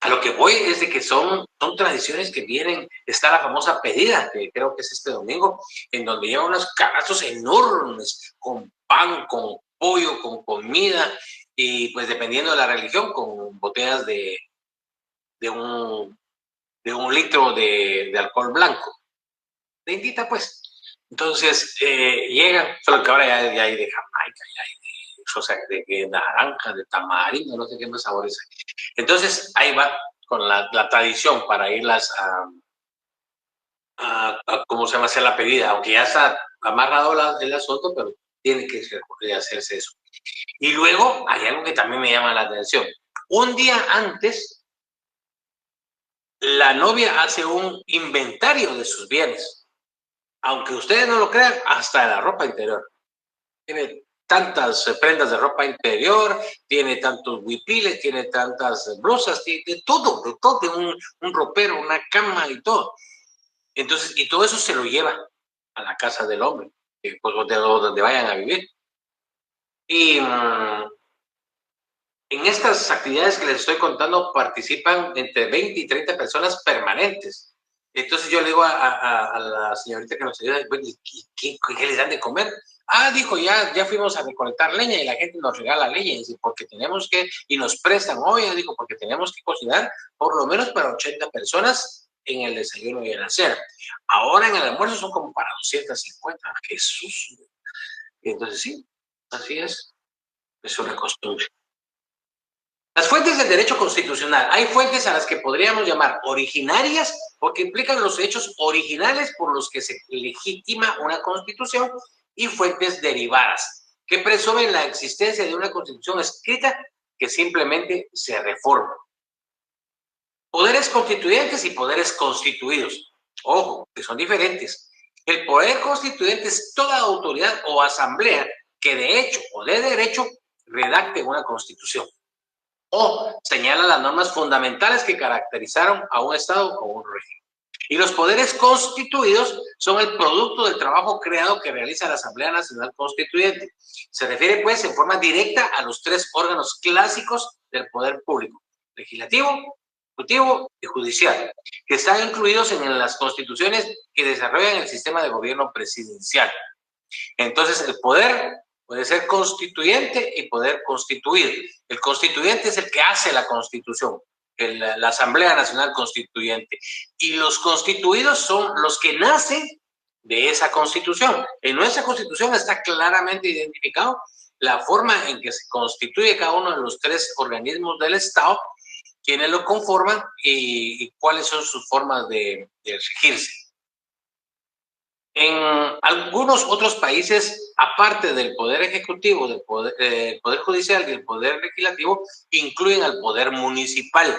Speaker 1: a lo que voy es de que son tradiciones que vienen. Está la famosa pedida, que creo que es este domingo, en donde llevan unos canastos enormes, con pan, con pollo, con comida, y pues dependiendo de la religión, con botellas de un litro de alcohol blanco. Lindita, pues. Entonces, llegan, solo que ahora ya hay de Jamaica, ya hay de naranja, de tamarindo, no sé qué más sabores hay. Entonces, ahí va con la tradición para irlas a ¿cómo se llama? Hacer la pedida, aunque ya está amarrado el asunto, pero tiene que hacerse eso. Y luego, hay algo que también me llama la atención. Un día antes, la novia hace un inventario de sus bienes. Aunque ustedes no lo crean, hasta de la ropa interior. Tiene tantas prendas de ropa interior, tiene tantos huipiles, tiene tantas blusas, tiene de todo, un ropero, una cama y todo. Entonces, y todo eso se lo lleva a la casa del hombre, pues donde vayan a vivir. Y en estas actividades que les estoy contando participan entre 20 y 30 personas permanentes. Entonces yo le digo a la señorita que nos ayuda, ¿qué les dan de comer? Ah, dijo, ya fuimos a recolectar leña y la gente nos regala leña, dice, porque tenemos que, y nos prestan hoy, dijo, porque tenemos que cocinar por lo menos para 80 personas en el desayuno y en la cena. Ahora en el almuerzo son como para 250, Jesús. Y entonces sí, así es una costumbre. Las fuentes del derecho constitucional. Hay fuentes a las que podríamos llamar originarias porque implican los hechos originales por los que se legitima una constitución y fuentes derivadas que presumen la existencia de una constitución escrita que simplemente se reforma. Poderes constituyentes y poderes constituidos. Ojo, que son diferentes. El poder constituyente es toda autoridad o asamblea que de hecho o de derecho redacte una constitución o señala las normas fundamentales que caracterizaron a un Estado o un régimen. Y los poderes constituidos son el producto del trabajo creado que realiza la Asamblea Nacional Constituyente. Se refiere, pues, en forma directa a los tres órganos clásicos del poder público: legislativo, ejecutivo y judicial, que están incluidos en las constituciones que desarrollan el sistema de gobierno presidencial. Entonces, el poder puede ser constituyente y poder constituido. El constituyente es el que hace la constitución, la Asamblea Nacional Constituyente. Y los constituidos son los que nacen de esa constitución. En nuestra constitución está claramente identificado la forma en que se constituye cada uno de los tres organismos del Estado, quienes lo conforman y cuáles son sus formas de regirse. En algunos otros países, aparte del poder ejecutivo, del poder judicial y el poder legislativo, incluyen al poder municipal,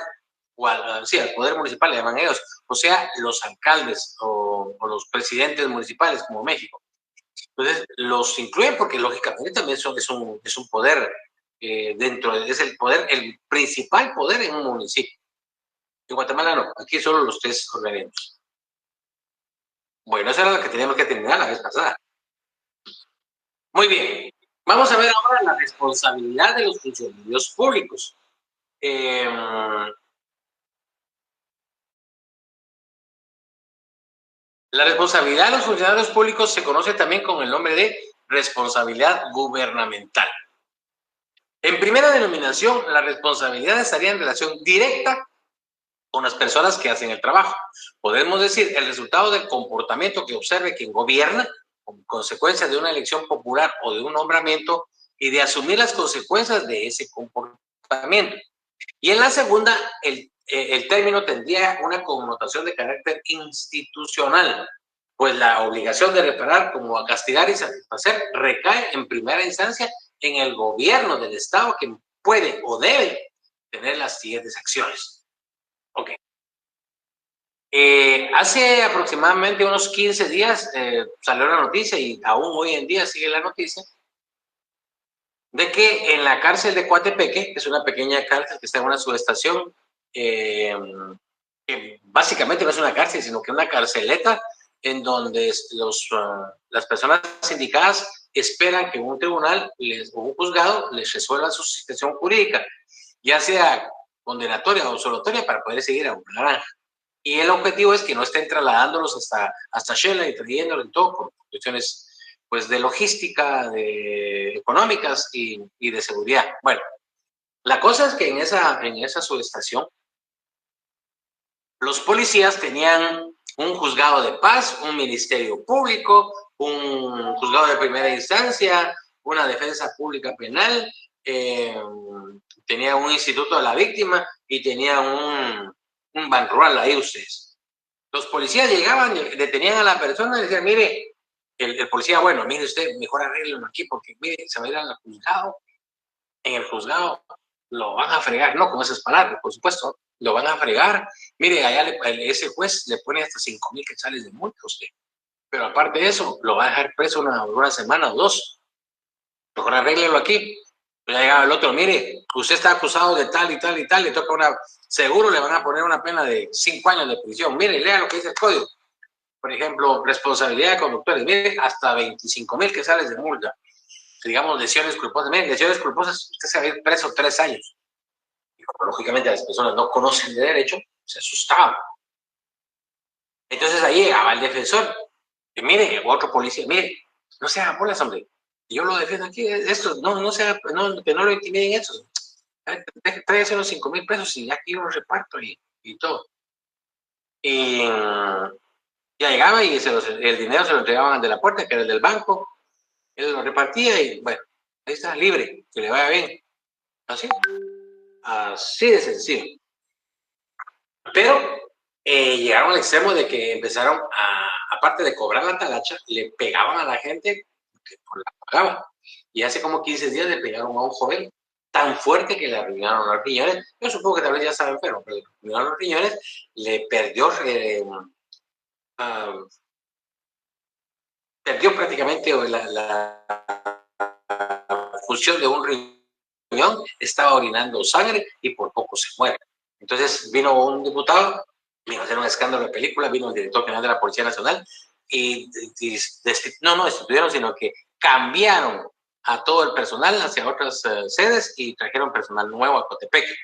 Speaker 1: o al poder municipal le llaman ellos, o sea, los alcaldes o los presidentes municipales, como México. Entonces, los incluyen porque lógicamente también es un poder es el poder, el principal poder en un municipio. En Guatemala no, aquí solo los 3 organismos. Bueno, eso era lo que teníamos que terminar la vez pasada. Muy bien, vamos a ver ahora la responsabilidad de los funcionarios públicos. La responsabilidad de los funcionarios públicos se conoce también con el nombre de responsabilidad gubernamental. En primera denominación, la responsabilidad estaría en relación directa con las personas que hacen el trabajo. Podemos decir el resultado del comportamiento que observe quien gobierna como consecuencia de una elección popular o de un nombramiento y de asumir las consecuencias de ese comportamiento. Y en la segunda, el término tendría una connotación de carácter institucional, pues la obligación de reparar como a castigar y satisfacer recae en primera instancia en el gobierno del Estado, que puede o debe tener las siguientes acciones. Ok. Hace aproximadamente unos 15 días salió la noticia, y aún hoy en día sigue la noticia, de que en la cárcel de Coatepeque, que es una pequeña cárcel que está en una subestación, que básicamente no es una cárcel, sino que una carceleta en donde las personas indicadas esperan que un tribunal o un juzgado les resuelva su situación jurídica, ya sea condenatoria o absolutoria, para poder seguir a un naranja. Y el objetivo es que no estén trasladándolos hasta Shela y trayéndolos en todo por cuestiones pues de logística, económicas y de seguridad. Bueno, la cosa es que en esa subestación los policías tenían un juzgado de paz, un ministerio público, un juzgado de primera instancia, una defensa pública penal, tenía un instituto de la víctima y tenía un ban rural ahí ustedes. Los policías llegaban, detenían a la persona y decían, mire, el policía, bueno, mire usted, mejor arréglelo aquí porque, mire, se va a ir al juzgado. En el juzgado lo van a fregar, no con esas palabras, por supuesto, lo van a fregar. Mire, allá ese juez le pone hasta 5,000 quetzales de multa a usted. Pero aparte de eso, lo va a dejar preso una semana o 2. Mejor arréglelo aquí. Ya llegaba el otro, mire, usted está acusado de tal y tal y tal, le toca seguro le van a poner una pena de 5 años de prisión. Mire, lea lo que dice el código. Por ejemplo, responsabilidad de conductores, mire, hasta 25,000 quetzales de multa. Digamos, lesiones culposas. Miren, lesiones culposas, usted se va a ir preso 3 años. Y como lógicamente las personas no conocen de derecho, se asustaban. Entonces ahí llegaba el defensor. Y mire, otro policía, mire, no se hagan bolas, hombre. Yo lo defiendo aquí. Esto, que no lo intimiden eso. Tráigase unos 5,000 pesos y aquí yo los reparto y todo. Y ya llegaba y el dinero se lo entregaban de la puerta, que era el del banco. Él lo repartía y bueno, ahí está, libre, que le vaya bien. Así de sencillo. Pero llegaron al extremo de que empezaron aparte de cobrar la talacha, le pegaban a la gente que la pagaban. Y hace como 15 días le pegaron a un joven tan fuerte que le arruinaron los riñones. Yo supongo que tal vez ya estaba enfermo, pero le arruinaron los riñones, le perdió prácticamente la función de un riñón, estaba orinando sangre y por poco se muere. Entonces vino un diputado, vino a hacer un escándalo de película, vino el director general de la Policía Nacional y no destituyeron, sino que cambiaron a todo el personal hacia otras sedes y trajeron personal nuevo a Coatepeque.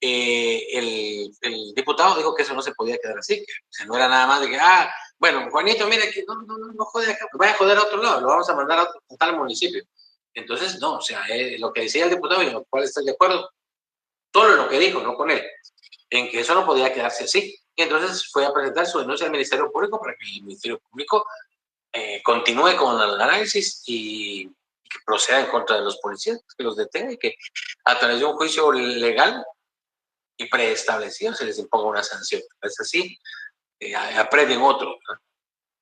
Speaker 1: El diputado dijo que eso no se podía quedar así, que no era nada más de que, bueno, Juanito, mira, que no jode acá, vaya a joder a otro lado, lo vamos a mandar a tal municipio. Entonces, no, o sea, lo que decía el diputado, y con lo cual estoy de acuerdo, solo lo que dijo, no con él, en que eso no podía quedarse así. Y entonces fue a presentar su denuncia al Ministerio Público para que el Ministerio Público continúe con el análisis y que proceda en contra de los policías, que los detenga y que a través de un juicio legal y preestablecido se les imponga una sanción. Es así, aprenden otro, ¿no?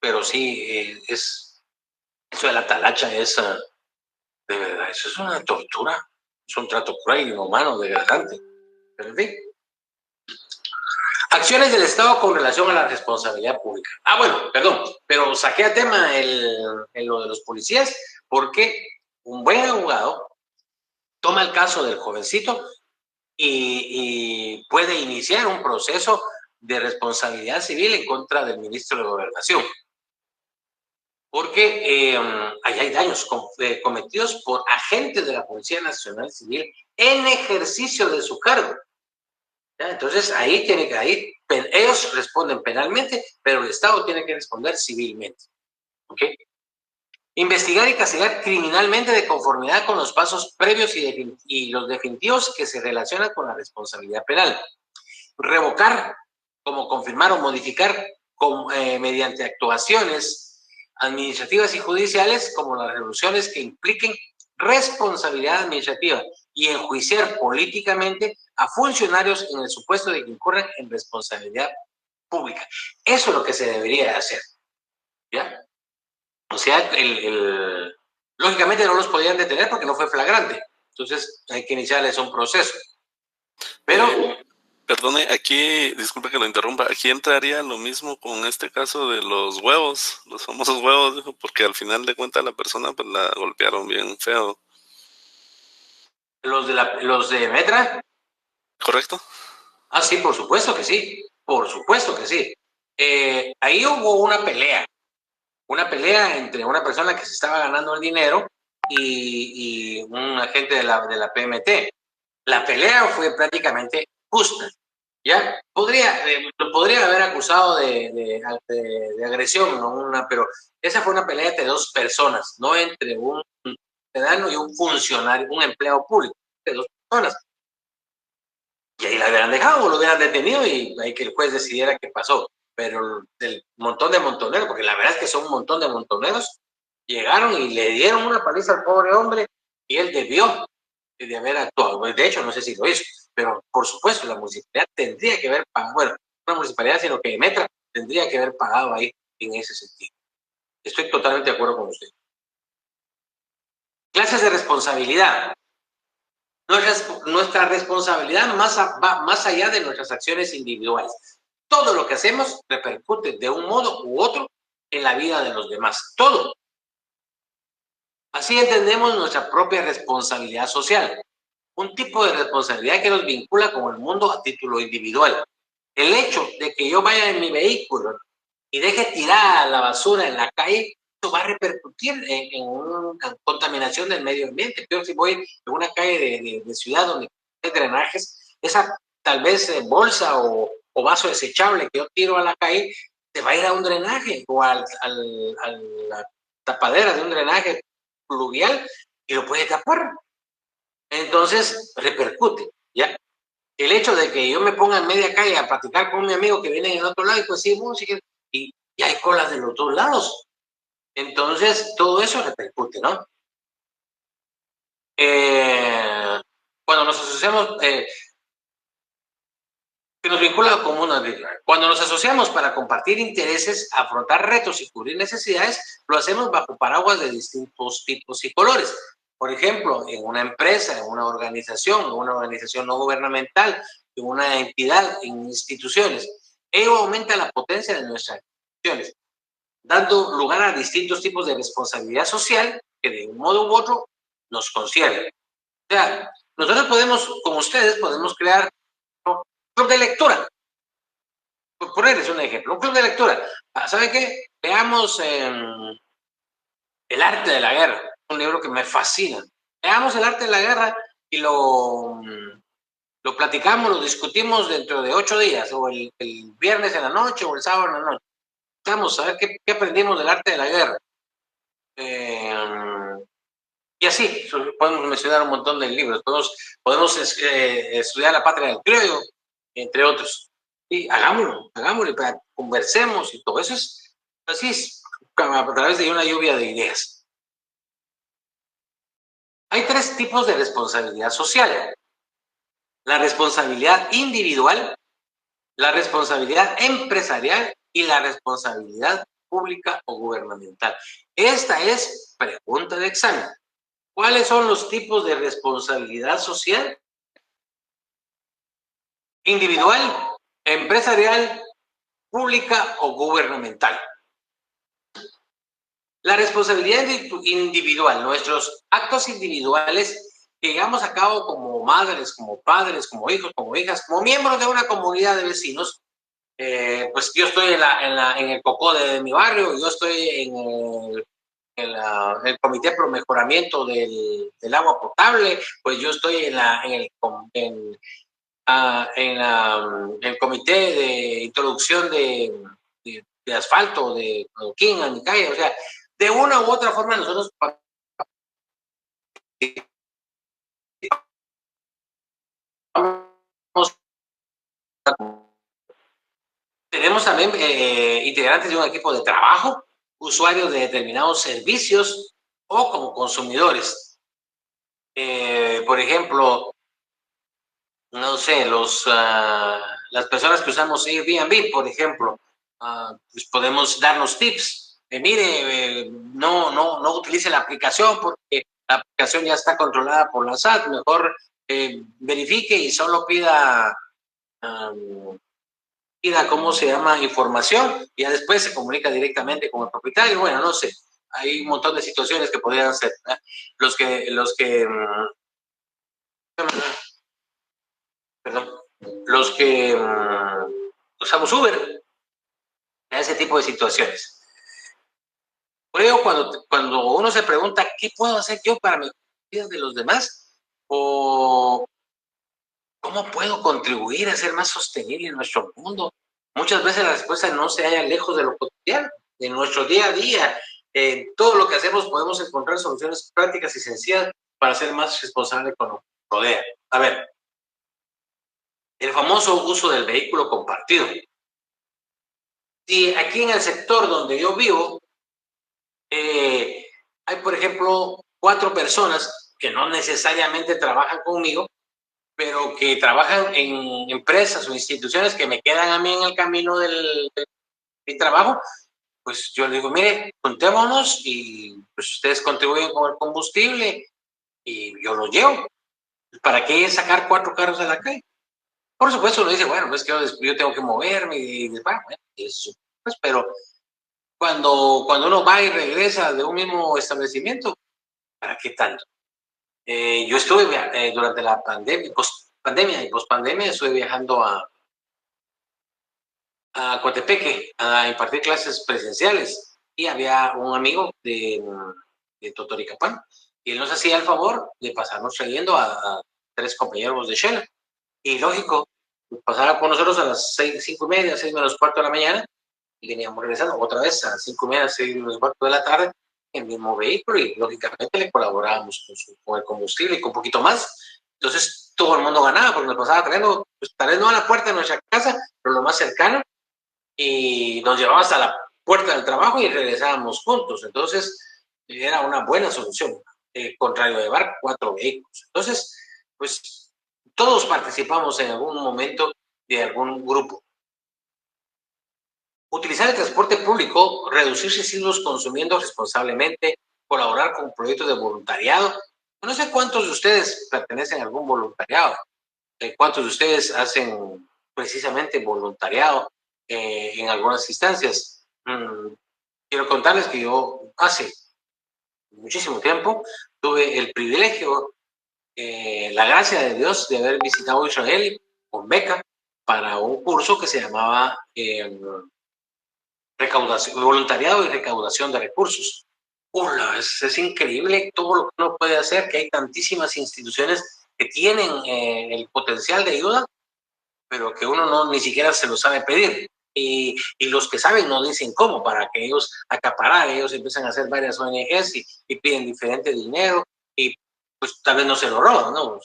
Speaker 1: pero sí, eso de la talacha es, de verdad, eso es una tortura, es un trato cruel, inhumano, degradante, pero en fin. Acciones del Estado con relación a la responsabilidad pública. Bueno, perdón, pero saqué a tema lo de los policías porque un buen abogado toma el caso del jovencito y puede iniciar un proceso de responsabilidad civil en contra del ministro de Gobernación. Porque ahí hay daños cometidos por agentes de la Policía Nacional Civil en ejercicio de su cargo. ¿Ya? Entonces, ellos responden penalmente, pero el Estado tiene que responder civilmente. ¿Ok? Investigar y castigar criminalmente de conformidad con los pasos previos y los definitivos que se relacionan con la responsabilidad penal. Revocar, como confirmar o modificar mediante actuaciones administrativas y judiciales, como las resoluciones que impliquen responsabilidad administrativa y enjuiciar políticamente a funcionarios en el supuesto de que incurran en responsabilidad pública. Eso es lo que se debería hacer. ¿Ya? O sea, lógicamente no los podían detener porque no fue flagrante. Entonces hay que iniciarles un proceso. Pero...
Speaker 6: Perdone, aquí, disculpe que lo interrumpa, aquí entraría lo mismo con este caso de los huevos, los famosos huevos, dijo, porque al final de cuentas la persona pues la golpearon bien feo.
Speaker 1: ¿Los de Metra?
Speaker 6: ¿Correcto?
Speaker 1: Sí, por supuesto que sí, por supuesto que sí. Ahí hubo una pelea entre una persona que se estaba ganando el dinero y un agente de la PMT. La pelea fue prácticamente justa. ¿Ya? Lo podría haber acusado de agresión, ¿no? Pero esa fue una pelea entre dos personas, no entre un ciudadano y un funcionario, un empleado público, de dos personas. Y ahí la hubieran dejado o lo hubieran detenido y ahí que el juez decidiera qué pasó. Pero el montón de montoneros, porque la verdad es que son un montón de montoneros, llegaron y le dieron una paliza al pobre hombre y él debió de haber actuado. De hecho, no sé si lo hizo, pero por supuesto la municipalidad tendría que haber pagado, bueno, no la municipalidad, sino que Metra tendría que haber pagado ahí en ese sentido. Estoy totalmente de acuerdo con usted. Clases de responsabilidad. Nuestra responsabilidad va más allá de nuestras acciones individuales. Todo lo que hacemos repercute de un modo u otro en la vida de los demás. Todo. Así entendemos nuestra propia responsabilidad social. Un tipo de responsabilidad que nos vincula con el mundo a título individual. El hecho de que yo vaya en mi vehículo y deje tirada la basura en la calle, eso va a repercutir en una contaminación del medio ambiente. Yo si voy en una calle de ciudad donde hay drenajes, esa tal vez bolsa o vaso desechable que yo tiro a la calle, se va a ir a un drenaje o a la tapadera de un drenaje pluvial y lo puede tapar. Entonces, repercute, ¿ya? El hecho de que yo me ponga en media calle a platicar con mi amigo que viene en el otro lado y pues sí, música, y hay colas de los dos lados. Entonces, todo eso repercute, ¿no? Cuando nos asociamos, que nos vincula como una regla. Cuando nos asociamos para compartir intereses, afrontar retos y cubrir necesidades, lo hacemos bajo paraguas de distintos tipos y colores. Por ejemplo, en una empresa, en una organización no gubernamental, en una entidad, en instituciones. Ello aumenta la potencia de nuestras acciones, dando lugar a distintos tipos de responsabilidad social que de un modo u otro nos conciernen. O sea, nosotros podemos, como ustedes, podemos crear un club de lectura. Por ponerles un ejemplo, un club de lectura. ¿Sabe qué? Veamos El arte de la guerra, un libro que me fascina. Veamos El arte de la guerra y lo platicamos, lo discutimos dentro de 8 días, o el viernes en la noche o el sábado en la noche. Vamos a ver qué aprendimos del arte de la guerra. Y así, podemos mencionar un montón de libros. Podemos estudiar La patria del criollo, entre otros. Y hagámoslo, conversemos y todo eso es así, a través de una lluvia de ideas. Hay 3 tipos de responsabilidad social. La responsabilidad individual, la responsabilidad empresarial y la responsabilidad pública o gubernamental? Esta es pregunta de examen. ¿Cuáles son los tipos de responsabilidad social? Individual, empresarial, pública o gubernamental. La responsabilidad individual, nuestros actos individuales que llevamos a cabo como madres, como padres, como hijos, como hijas, como miembros de una comunidad de vecinos. Pues yo estoy en el COCO de mi barrio, yo estoy en el Comité Pro Mejoramiento del Agua Potable, pues yo estoy en el Comité de Introducción de Asfalto, de adoquín a mi calle, o sea, de una u otra forma nosotros tenemos también integrantes de un equipo de trabajo, usuarios de determinados servicios o como consumidores. Por ejemplo, no sé, las personas que usamos Airbnb, por ejemplo, pues podemos darnos tips. Mire, no utilice la aplicación porque la aplicación ya está controlada por la SAT. Mejor verifique y solo pida, ¿cómo se llama? Información. Y ya después se comunica directamente con el propietario. Bueno, no sé. Hay un montón de situaciones que podrían ser. Los que usamos Uber, a ese tipo de situaciones. Por ello, cuando uno se pregunta, ¿qué puedo hacer yo para mejorar la vida de los demás? ¿O cómo puedo contribuir a ser más sostenible en nuestro mundo? Muchas veces la respuesta no se halla lejos de lo cotidiano, de nuestro día a día. Todo lo que hacemos podemos encontrar soluciones prácticas y sencillas para ser más responsables con lo que rodea. A ver, el famoso uso del vehículo compartido. Si aquí en el sector donde yo vivo hay, por ejemplo, 4 personas que no necesariamente trabajan conmigo, pero que trabajan en empresas o instituciones que me quedan a mí en el camino de mi trabajo, pues yo les digo, mire, juntémonos y pues ustedes contribuyen con el combustible y yo los llevo. ¿Para qué sacar 4 carros a la calle? Por supuesto, uno dice, bueno, pues que yo tengo que moverme y bueno, eso, pues, pero cuando uno va y regresa de un mismo establecimiento, ¿para qué tanto? Yo estuve durante la pandemia y pospandemia, estuve viajando a Coatepeque a impartir clases presenciales y había un amigo de Totoricapán y él nos hacía el favor de pasarnos trayendo a 3 compañeros de Shell. Y lógico, pasaba con nosotros a las 5:30, 6:45 de la mañana y veníamos regresando otra vez a las 5:30, 6:45 de la tarde en el mismo vehículo y lógicamente le colaborábamos con el combustible y con un poquito más. Entonces todo el mundo ganaba porque nos pasaba trayendo, pues tal vez no a la puerta de nuestra casa, pero lo más cercano, y nos llevaba hasta la puerta del trabajo y regresábamos juntos. Entonces era una buena solución, contrario de llevar 4 vehículos. Entonces, pues todos participamos en algún momento de algún grupo. Utilizar el transporte público, reducir residuos consumiendo responsablemente, colaborar con proyectos de voluntariado. No sé cuántos de ustedes pertenecen a algún voluntariado, cuántos de ustedes hacen precisamente voluntariado en algunas instancias. Quiero contarles que yo hace muchísimo tiempo tuve el privilegio, la gracia de Dios de haber visitado Israel con beca para un curso que se llamaba voluntariado y recaudación de recursos. Es increíble todo lo que uno puede hacer, que hay tantísimas instituciones que tienen el potencial de ayuda, pero que uno ni siquiera se lo sabe pedir. Y los que saben no dicen cómo, para que ellos acaparar, ellos empiezan a hacer varias ONGs y piden diferente dinero y pues tal vez no se lo roban, ¿no?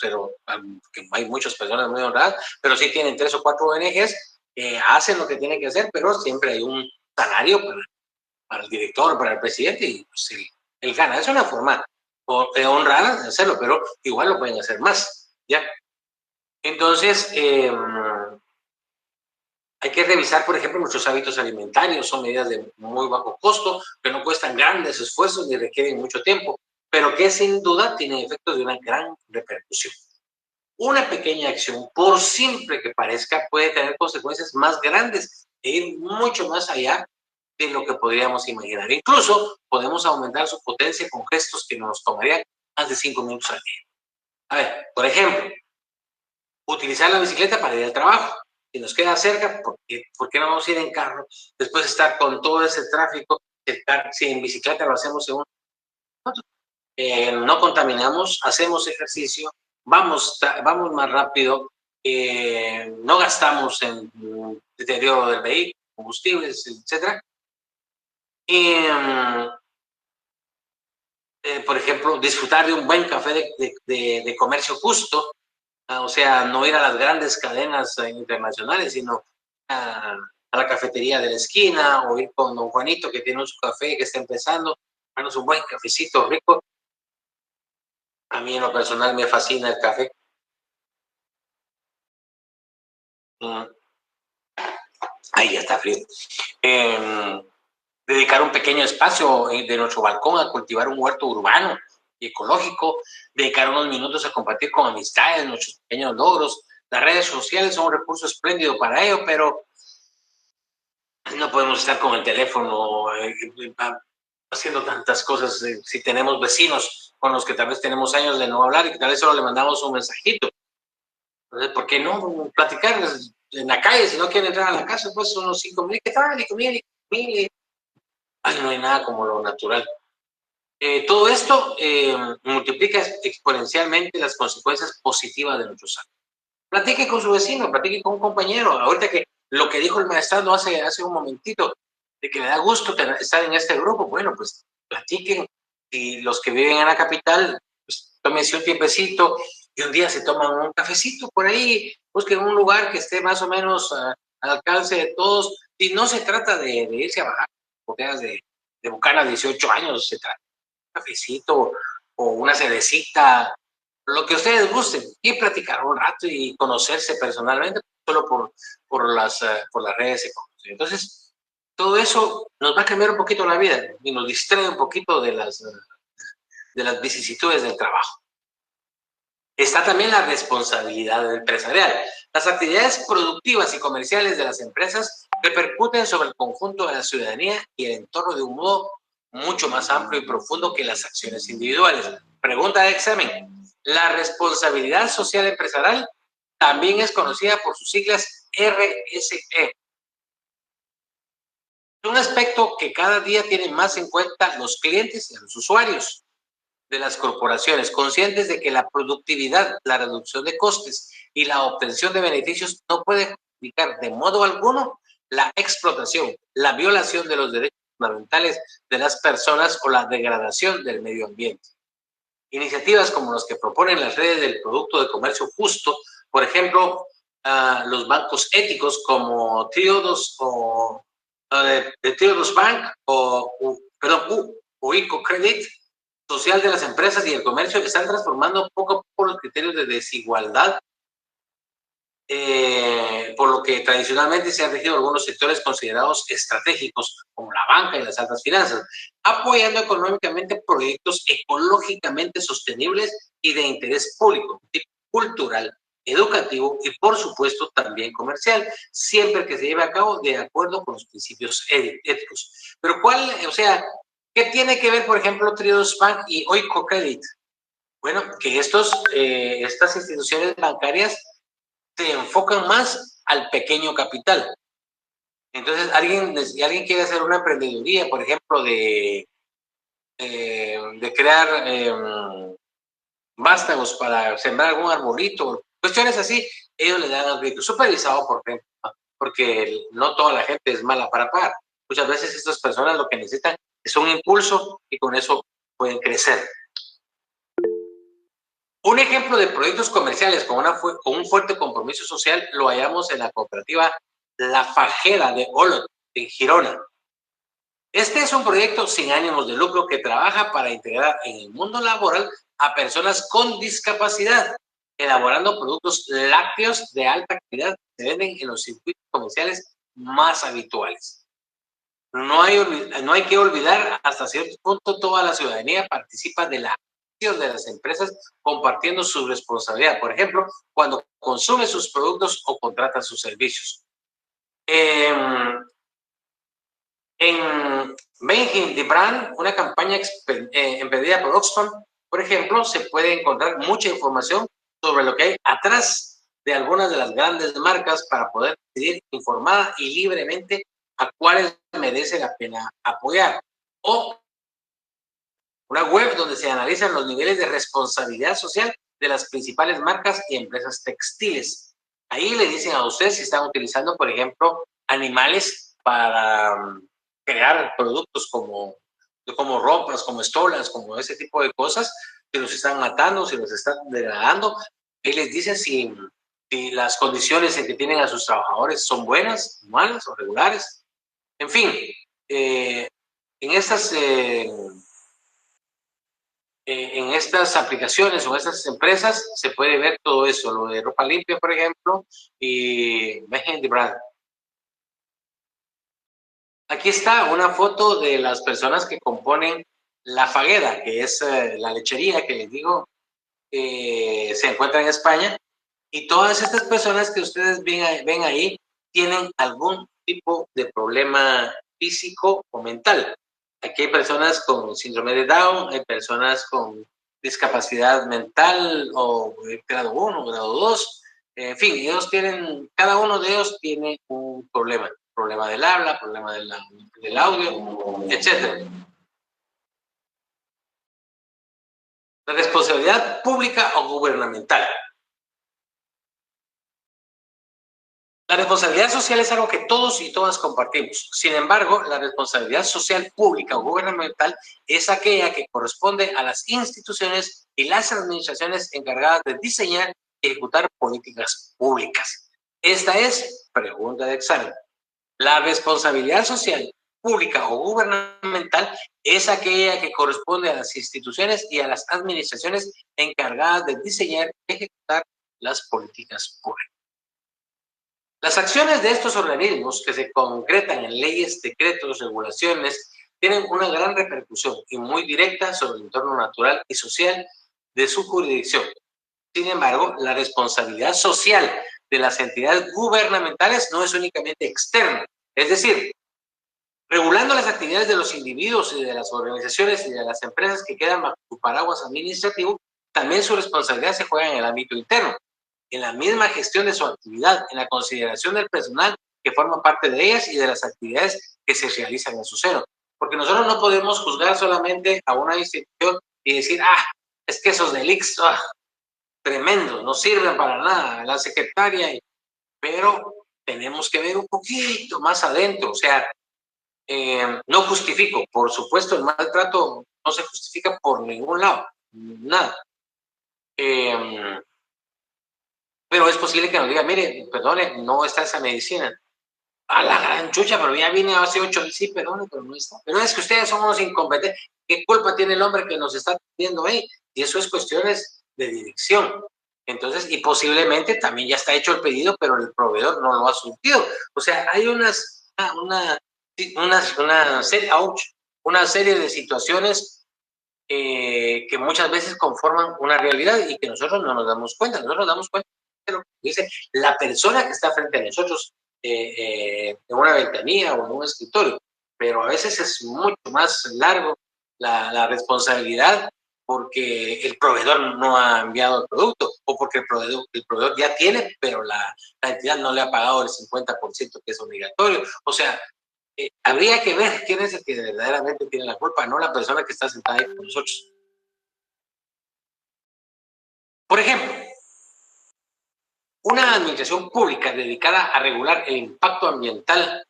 Speaker 1: Que hay muchas personas muy honradas, pero sí tienen 3 o 4 ONGs que hacen lo que tienen que hacer, pero siempre hay un salario para el director, para el presidente, y pues él gana. Es una forma honrada de hacerlo, pero igual lo pueden hacer más, ¿ya? Entonces, Hay que revisar, por ejemplo, nuestros hábitos alimentarios. Son medidas de muy bajo costo, que no cuestan grandes esfuerzos ni requieren mucho tiempo, pero que sin duda tienen efectos de una gran repercusión. Una pequeña acción, por simple que parezca, puede tener consecuencias más grandes e ir mucho más allá de lo que podríamos imaginar. Incluso podemos aumentar su potencia con gestos que nos tomarían más de 5 minutos al día. A ver, por ejemplo, utilizar la bicicleta para ir al trabajo. Si nos queda cerca, ¿por qué no vamos a ir en carro? Después de estar con todo ese tráfico, si en bicicleta lo hacemos en no contaminamos, hacemos ejercicio, vamos más rápido, no gastamos en deterioro del vehículo, combustibles, etc. Y, por ejemplo, disfrutar de un buen café de comercio justo, o sea, no ir a las grandes cadenas internacionales, sino a la cafetería de la esquina, o ir con don Juanito que tiene su café que está empezando, darnos un buen cafecito rico. A mí en lo personal me fascina el café. Ahí ya está frío. Dedicar un pequeño espacio de nuestro balcón a cultivar un huerto urbano y ecológico, dedicar unos minutos a compartir con amistades nuestros pequeños logros. Las redes sociales son un recurso espléndido para ello, pero no podemos estar con el teléfono haciendo tantas cosas. Si tenemos vecinos con los que tal vez tenemos años de no hablar y que tal vez solo le mandamos un mensajito. Entonces, ¿por qué no platicar en la calle? Si no quieren entrar a la casa, pues son los 5 mil. ¿Qué tal? Y comida. Ay, no hay nada como lo natural. Todo esto multiplica exponencialmente las consecuencias positivas de nuestros actos. Platique con su vecino, platique con un compañero. Ahorita que lo que dijo el maestrado hace un momentito, de que le da gusto estar en este grupo, bueno, pues platiquen. Y los que viven en la capital, pues tómense un tiempecito y un día se toman un cafecito por ahí, busquen un lugar que esté más o menos al alcance de todos. Y no se trata de irse a bajar botellas de Bucana 18 años, se trata de un cafecito o una cervecita, lo que ustedes gusten, y platicar un rato y conocerse personalmente, solo por las redes se conocen. Entonces, todo eso nos va a cambiar un poquito la vida y nos distrae un poquito de las vicisitudes del trabajo. Está también la responsabilidad empresarial. Las actividades productivas y comerciales de las empresas repercuten sobre el conjunto de la ciudadanía y el entorno de un modo mucho más amplio y profundo que las acciones individuales. Pregunta de examen. La responsabilidad social empresarial también es conocida por sus siglas RSE. Es un aspecto que cada día tienen más en cuenta los clientes y los usuarios de las corporaciones, conscientes de que la productividad, la reducción de costes y la obtención de beneficios no puede justificar de modo alguno la explotación, la violación de los derechos fundamentales de las personas o la degradación del medio ambiente. Iniciativas como las que proponen las redes del producto de comercio justo, por ejemplo, los bancos éticos como Triodos o Triodos Bank o Ecocredit, social de las empresas y el comercio, que están transformando poco a poco los criterios de desigualdad, por lo que tradicionalmente se han regido algunos sectores considerados estratégicos, como la banca y las altas finanzas, apoyando económicamente proyectos ecológicamente sostenibles y de interés público, cultural, educativo y, por supuesto, también comercial, siempre que se lleve a cabo de acuerdo con los principios éticos. Pero ¿qué tiene que ver, por ejemplo, Triodos Bank y Ecocredit? Bueno, que estas instituciones bancarias se enfocan más al pequeño capital. Entonces, si alguien quiere hacer una emprendeduría, por ejemplo, de crear vástagos para sembrar algún arbolito, cuestiones así, ellos le dan al crédito supervisado porque no toda la gente es mala para pagar. Muchas veces estas personas lo que necesitan es un impulso y con eso pueden crecer. Un ejemplo de proyectos comerciales con un fuerte compromiso social lo hallamos en la cooperativa La Fajera de Olot, en Girona. Este es un proyecto sin ánimos de lucro que trabaja para integrar en el mundo laboral a personas con discapacidad, elaborando productos lácteos de alta calidad que se venden en los circuitos comerciales más habituales. No hay que olvidar, hasta cierto punto, toda la ciudadanía participa de la acción de las empresas compartiendo su responsabilidad. Por ejemplo, cuando consume sus productos o contrata sus servicios. En Making the Brand, una campaña emprendida por Oxfam, por ejemplo, se puede encontrar mucha información sobre lo que hay atrás de algunas de las grandes marcas para poder decidir informada y libremente a cuáles merece la pena apoyar. O una web donde se analizan los niveles de responsabilidad social de las principales marcas y empresas textiles. Ahí le dicen a usted si están utilizando, por ejemplo, animales para crear productos como ropas, como estolas, como ese tipo de cosas, si los están matando, si los están degradando. Ahí les dicen si las condiciones en que tienen a sus trabajadores son buenas, malas o regulares. En fin, en estas aplicaciones o en estas empresas se puede ver todo eso, lo de ropa limpia, por ejemplo, y Making the Brand. Aquí está una foto de las personas que componen La Fagueda, que es la lechería que les digo, se encuentra en España, y todas estas personas que ustedes ven ahí tienen algún tipo de problema físico o mental. Aquí hay personas con síndrome de Down, hay personas con discapacidad mental o grado 1, grado 2. En fin, cada uno de ellos tiene un problema del habla, problema del audio, etc. La responsabilidad pública o gubernamental. La responsabilidad social es algo que todos y todas compartimos. Sin embargo, la responsabilidad social pública o gubernamental es aquella que corresponde a las instituciones y las administraciones encargadas de diseñar y ejecutar políticas públicas. Esta es pregunta de examen. La responsabilidad social pública o gubernamental es aquella que corresponde a las instituciones y a las administraciones encargadas de diseñar y ejecutar las políticas públicas. Las acciones de estos organismos, que se concretan en leyes, decretos, regulaciones, tienen una gran repercusión y muy directa sobre el entorno natural y social de su jurisdicción. Sin embargo, la responsabilidad social de las entidades gubernamentales no es únicamente externa, es decir, regulando las actividades de los individuos y de las organizaciones y de las empresas que quedan bajo su paraguas administrativo, también su responsabilidad se juega en el ámbito interno, en la misma gestión de su actividad, en la consideración del personal que forma parte de ellas y de las actividades que se realizan en su seno. Porque nosotros no podemos juzgar solamente a una institución y decir, es que esos del ICS, tremendos, no sirven para nada, la secretaria, pero tenemos que ver un poquito más adentro, o sea, no justifico, por supuesto, el maltrato no se justifica por ningún lado, nada. Pero es posible que nos diga, mire, perdone, no está esa medicina. A la gran chucha, pero ya viene hace 8 años, sí, perdone, pero no está. Pero es que ustedes son unos incompetentes. ¿Qué culpa tiene el hombre que nos está atendiendo ahí? Y eso es cuestiones de dirección. Entonces, y posiblemente también ya está hecho el pedido, pero el proveedor no lo ha surtido. O sea, hay una serie de situaciones que muchas veces conforman una realidad y que nosotros no nos damos cuenta. Nosotros nos damos cuenta de lo que dice la persona que está frente a nosotros en una ventanilla o en un escritorio, pero a veces es mucho más largo la responsabilidad porque el proveedor no ha enviado el producto o porque el proveedor ya tiene, pero la entidad no le ha pagado el 50% que es obligatorio. O sea, habría que ver quién es el que verdaderamente tiene la culpa, no la persona que está sentada ahí con nosotros. Por ejemplo, una administración pública dedicada a regular el impacto ambiental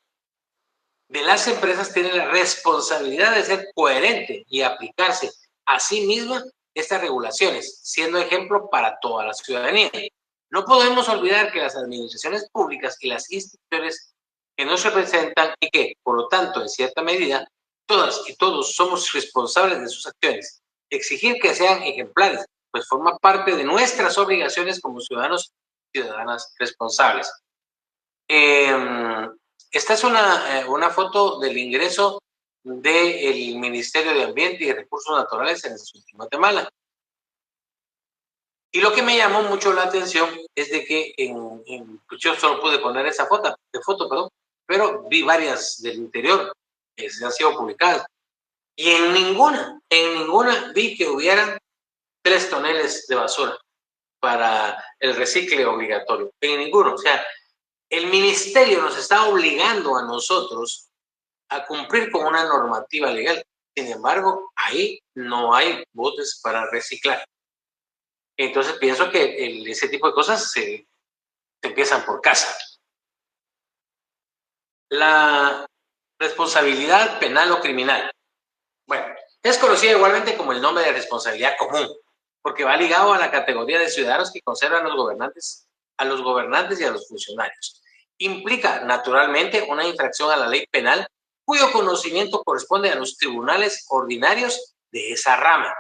Speaker 1: de las empresas tiene la responsabilidad de ser coherente y aplicarse a sí misma estas regulaciones, siendo ejemplo para toda la ciudadanía. No podemos olvidar que las administraciones públicas y las instituciones que nos representan y que, por lo tanto, en cierta medida, todas y todos somos responsables de sus acciones. Exigir que sean ejemplares, pues forma parte de nuestras obligaciones como ciudadanos y ciudadanas responsables. esta es una foto del ingreso del Ministerio de Ambiente y Recursos Naturales en Guatemala. Y lo que me llamó mucho la atención es de que pues yo solo pude poner esa foto, pero vi varias del interior que se han sido publicadas. Y en ninguna vi que hubiera 3 toneladas de basura para el recicle obligatorio. En ninguno. O sea, el ministerio nos está obligando a nosotros a cumplir con una normativa legal. Sin embargo, ahí no hay botes para reciclar. Entonces pienso que ese tipo de cosas se empiezan por casa. La responsabilidad penal o criminal. Bueno, es conocida igualmente como el nombre de responsabilidad común, porque va ligado a la categoría de ciudadanos que conservan a los gobernantes y a los funcionarios. Implica, naturalmente, una infracción a la ley penal cuyo conocimiento corresponde a los tribunales ordinarios de esa rama.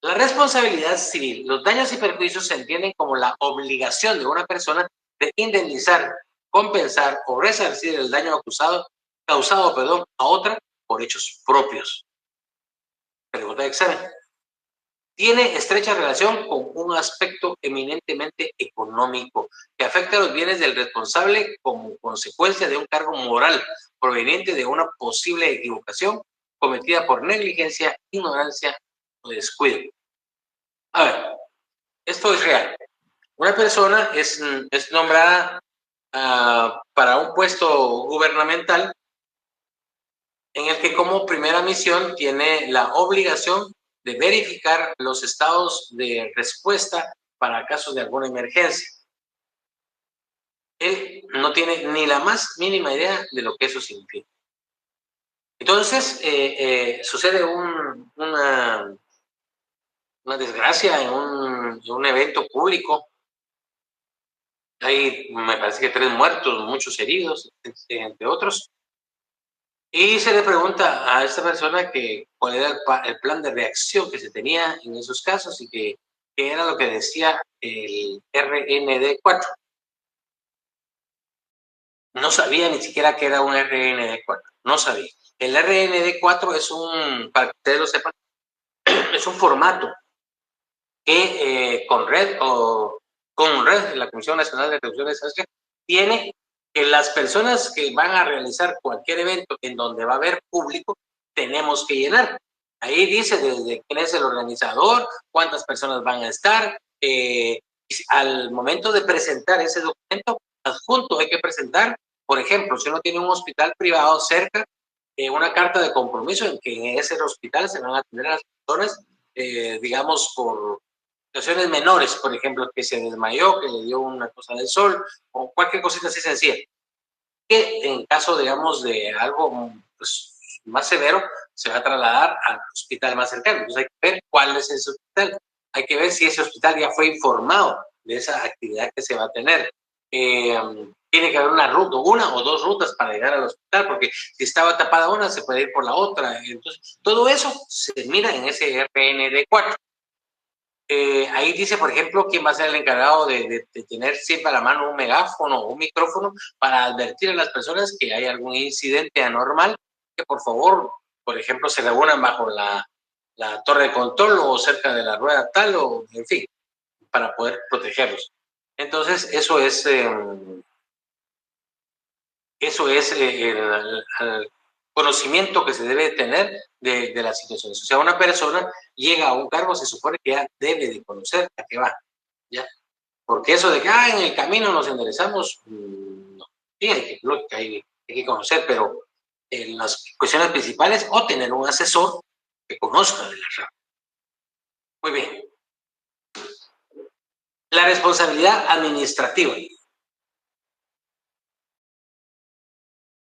Speaker 1: La responsabilidad civil, los daños y perjuicios se entienden como la obligación de una persona de indemnizar, compensar o resarcir el daño causado a otra por hechos propios. Pregunta de examen. Tiene estrecha relación con un aspecto eminentemente económico que afecta a los bienes del responsable como consecuencia de un cargo moral proveniente de una posible equivocación cometida por negligencia, ignorancia o descuido. A ver, esto es real. Una persona es nombrada para un puesto gubernamental en el que como primera misión tiene la obligación de verificar los estados de respuesta para casos de alguna emergencia. Él no tiene ni la más mínima idea de lo que eso significa. Entonces, sucede una desgracia en un evento público. Hay, me parece que 3 muertos, muchos heridos, entre otros. Y se le pregunta a esta persona que cuál era el plan de reacción que se tenía en esos casos y que era lo que decía el RND4. No sabía ni siquiera que era un RND4, no sabía. El RND4 es para que ustedes lo sepan, es un formato que con RED, la Comisión Nacional de Reducción de Desastres, tiene que las personas que van a realizar cualquier evento en donde va a haber público, tenemos que llenar. Ahí dice desde quién es el organizador, cuántas personas van a estar. Al momento de presentar ese documento, adjunto hay que presentar, por ejemplo, si uno tiene un hospital privado cerca, una carta de compromiso en que en ese hospital se van a atender a las personas, digamos, por situaciones menores, por ejemplo, que se desmayó, que le dio una cosa del sol, o cualquier cosita así sencilla. Que en caso, digamos, de algo pues, más severo, se va a trasladar al hospital más cercano. Entonces hay que ver cuál es ese hospital. Hay que ver si ese hospital ya fue informado de esa actividad que se va a tener. Tiene que haber una o 2 rutas para llegar al hospital, porque si estaba tapada una, se puede ir por la otra. Entonces, todo eso se mira en ese RND4. Ahí dice, por ejemplo, quién va a ser el encargado de tener siempre a la mano un megáfono o un micrófono para advertir a las personas que hay algún incidente anormal, que por favor, por ejemplo, se reúnan bajo la torre de control o cerca de la rueda tal, o en fin, para poder protegerlos. Entonces, eso es el conocimiento que se debe tener de las situaciones. O sea, una persona llega a un cargo, se supone que ya debe de conocer a qué va, ¿ya? Porque eso de que en el camino nos enderezamos, no. Sí, hay que conocer, pero en las cuestiones principales, o tener un asesor que conozca de la rama. Muy bien. La responsabilidad administrativa.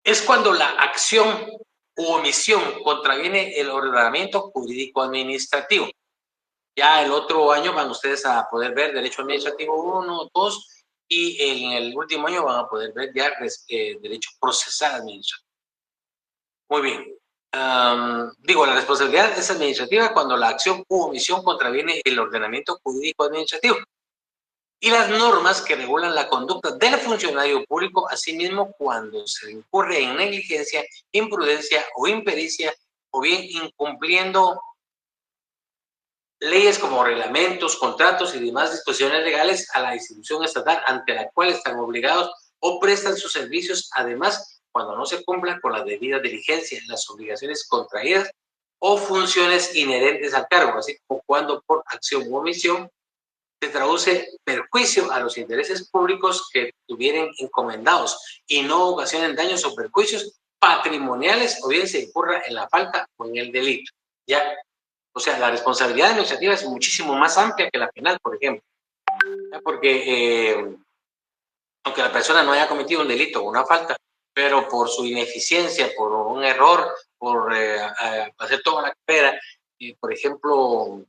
Speaker 1: Es cuando la acción u omisión contraviene el ordenamiento jurídico administrativo. Ya el otro año van ustedes a poder ver derecho administrativo 1, 2, y en el último año van a poder ver ya derecho procesal administrativo. Muy bien. La responsabilidad es administrativa cuando la acción u omisión contraviene el ordenamiento jurídico administrativo. y las normas que regulan la conducta del funcionario público, asimismo cuando se incurre en negligencia, imprudencia o impericia, o bien incumpliendo leyes como reglamentos, contratos y demás disposiciones legales a la institución estatal ante la cual están obligados o prestan sus servicios, además cuando no se cumplan con la debida diligencia, las obligaciones contraídas o funciones inherentes al cargo, así como cuando por acción u omisión se traduce perjuicio a los intereses públicos que tuvieran encomendados y no ocasionen daños o perjuicios patrimoniales o bien se incurra en la falta o en el delito. Ya, o sea, la responsabilidad administrativa es muchísimo más amplia que la penal, por ejemplo. ¿Ya? Porque aunque la persona no haya cometido un delito o una falta, pero por su ineficiencia, por un error, por hacer toda la carrera, por ejemplo,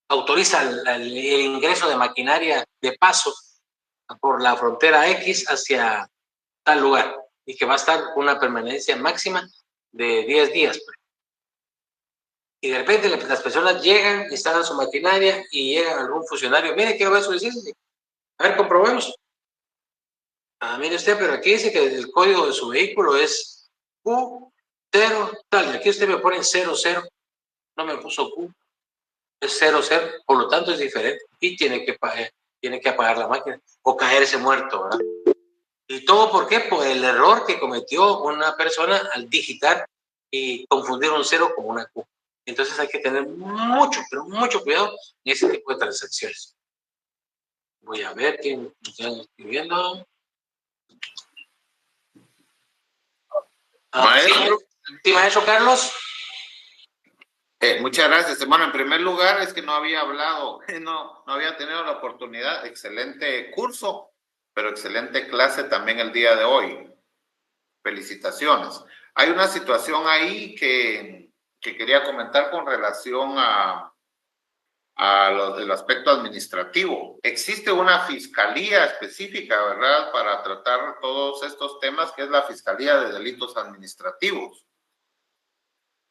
Speaker 1: autoriza el ingreso de maquinaria de paso por la frontera X hacia tal lugar y que va a estar una permanencia máxima de 10 días. Y de repente las personas llegan, instalan su maquinaria y llegan algún funcionario, mire, quiero ver su licencia. A ver, comprobemos. Mire usted, pero aquí dice que el código de su vehículo es Q0 tal, y aquí usted me pone 00, no me puso Q, es 00, por lo tanto es diferente y tiene que apagar la máquina o caerse muerto, ¿verdad? ¿Y todo por qué? Por el error que cometió una persona al digitar y confundir un 0 con una Q. Entonces hay que tener mucho, pero mucho cuidado en ese tipo de transacciones. Voy a ver quién está escribiendo.
Speaker 7: Maestro.
Speaker 1: Sí, maestro Carlos.
Speaker 7: Muchas gracias, hermano. En primer lugar, es que no había hablado, no había tenido la oportunidad. Excelente curso, pero excelente clase también el día de hoy. Felicitaciones. Hay una situación ahí que quería comentar con relación a el aspecto administrativo. Existe una fiscalía específica, ¿verdad?, para tratar todos estos temas, que es la Fiscalía de Delitos Administrativos.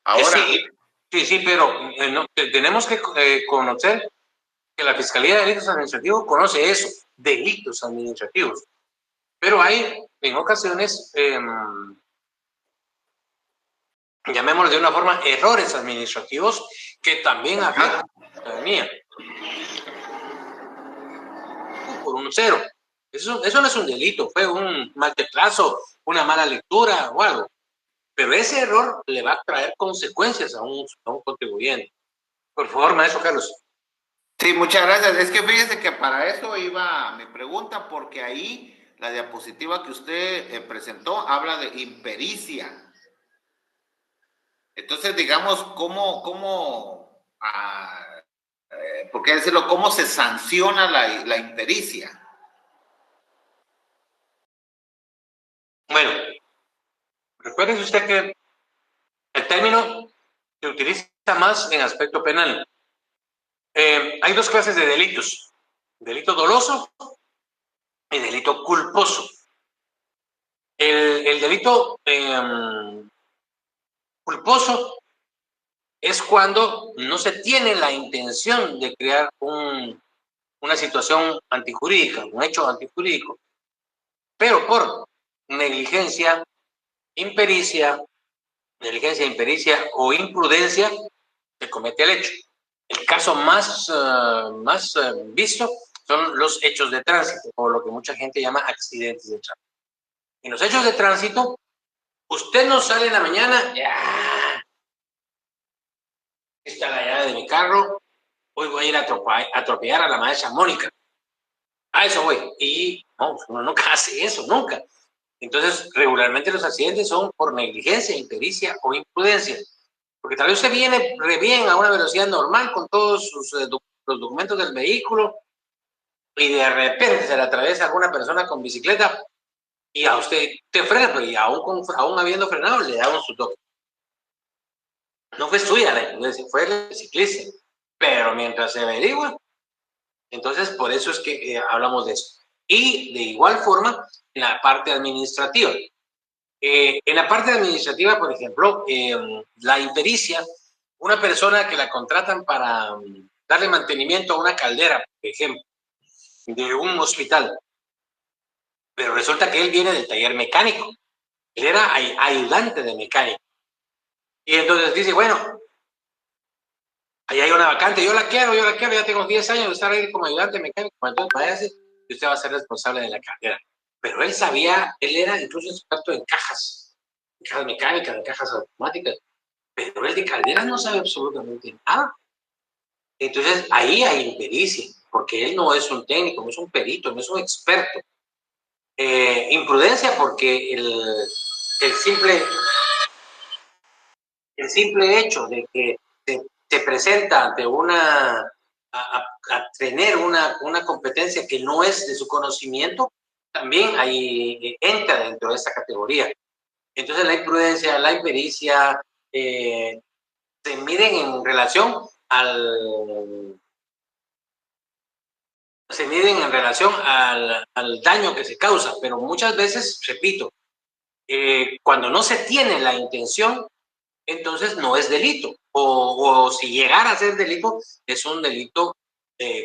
Speaker 7: Ahora...
Speaker 1: Sí, pero tenemos que conocer que la Fiscalía de Delitos Administrativos conoce eso, delitos administrativos. Pero hay, en ocasiones, llamémoslo de una forma, errores administrativos que también afectan a la ciudadanía. Por un 0. Eso no es un delito, fue un mal trazo, una mala lectura o algo. Pero ese error le va a traer consecuencias a un contribuyente. Por favor, maestro Carlos.
Speaker 7: Sí, muchas gracias. Es que fíjese que para eso iba mi pregunta, porque ahí la diapositiva que usted presentó habla de impericia. Entonces, digamos, ¿por qué decirlo? ¿Cómo se sanciona la impericia?
Speaker 1: Bueno, recuerde usted que el término se utiliza más en aspecto penal. Hay dos clases de delitos: delito doloso y delito culposo. El delito culposo es cuando no se tiene la intención de crear una situación antijurídica, un hecho antijurídico, pero por negligencia, impericia o imprudencia se comete el hecho. El caso más visto son los hechos de tránsito, o lo que mucha gente llama accidentes de tránsito. En los hechos de tránsito, usted no sale en la mañana, ya, está la llave de mi carro, hoy voy a ir a atropellar a la maestra Mónica. A eso voy. Y no, uno nunca hace eso, nunca. Entonces, regularmente los accidentes son por negligencia, impericia o imprudencia. Porque tal vez usted viene re bien a una velocidad normal con todos los documentos del vehículo y de repente se le atraviesa alguna persona con bicicleta y a usted te frena, pero y aún habiendo frenado le da un su toque. No fue suya la imprudencia, fue el ciclista. Pero mientras se averigua, entonces por eso es que hablamos de eso. Y de igual forma, en la parte administrativa. En la parte administrativa, por ejemplo, la impericia, una persona que la contratan para darle mantenimiento a una caldera, por ejemplo, de un hospital, pero resulta que él viene del taller mecánico. Él era ayudante de mecánico. Y entonces dice, bueno, ahí hay una vacante, yo la quiero, ya tengo 10 años de estar ahí como ayudante mecánico, entonces váyase y usted va a ser responsable de la carrera. Pero él sabía, él era incluso experto en cajas mecánicas, en cajas automáticas, pero él de calderas no sabe absolutamente nada. Entonces ahí hay impericia, porque él no es un técnico, no es un perito, no es un experto. Imprudencia porque el simple hecho de que se presenta ante a tener una competencia que no es de su conocimiento, también ahí entra dentro de esta categoría. Entonces la imprudencia, la impericia, se miden en relación al daño que se causa, pero muchas veces, repito, cuando no se tiene la intención, entonces no es delito, o si llegara a ser delito, es un delito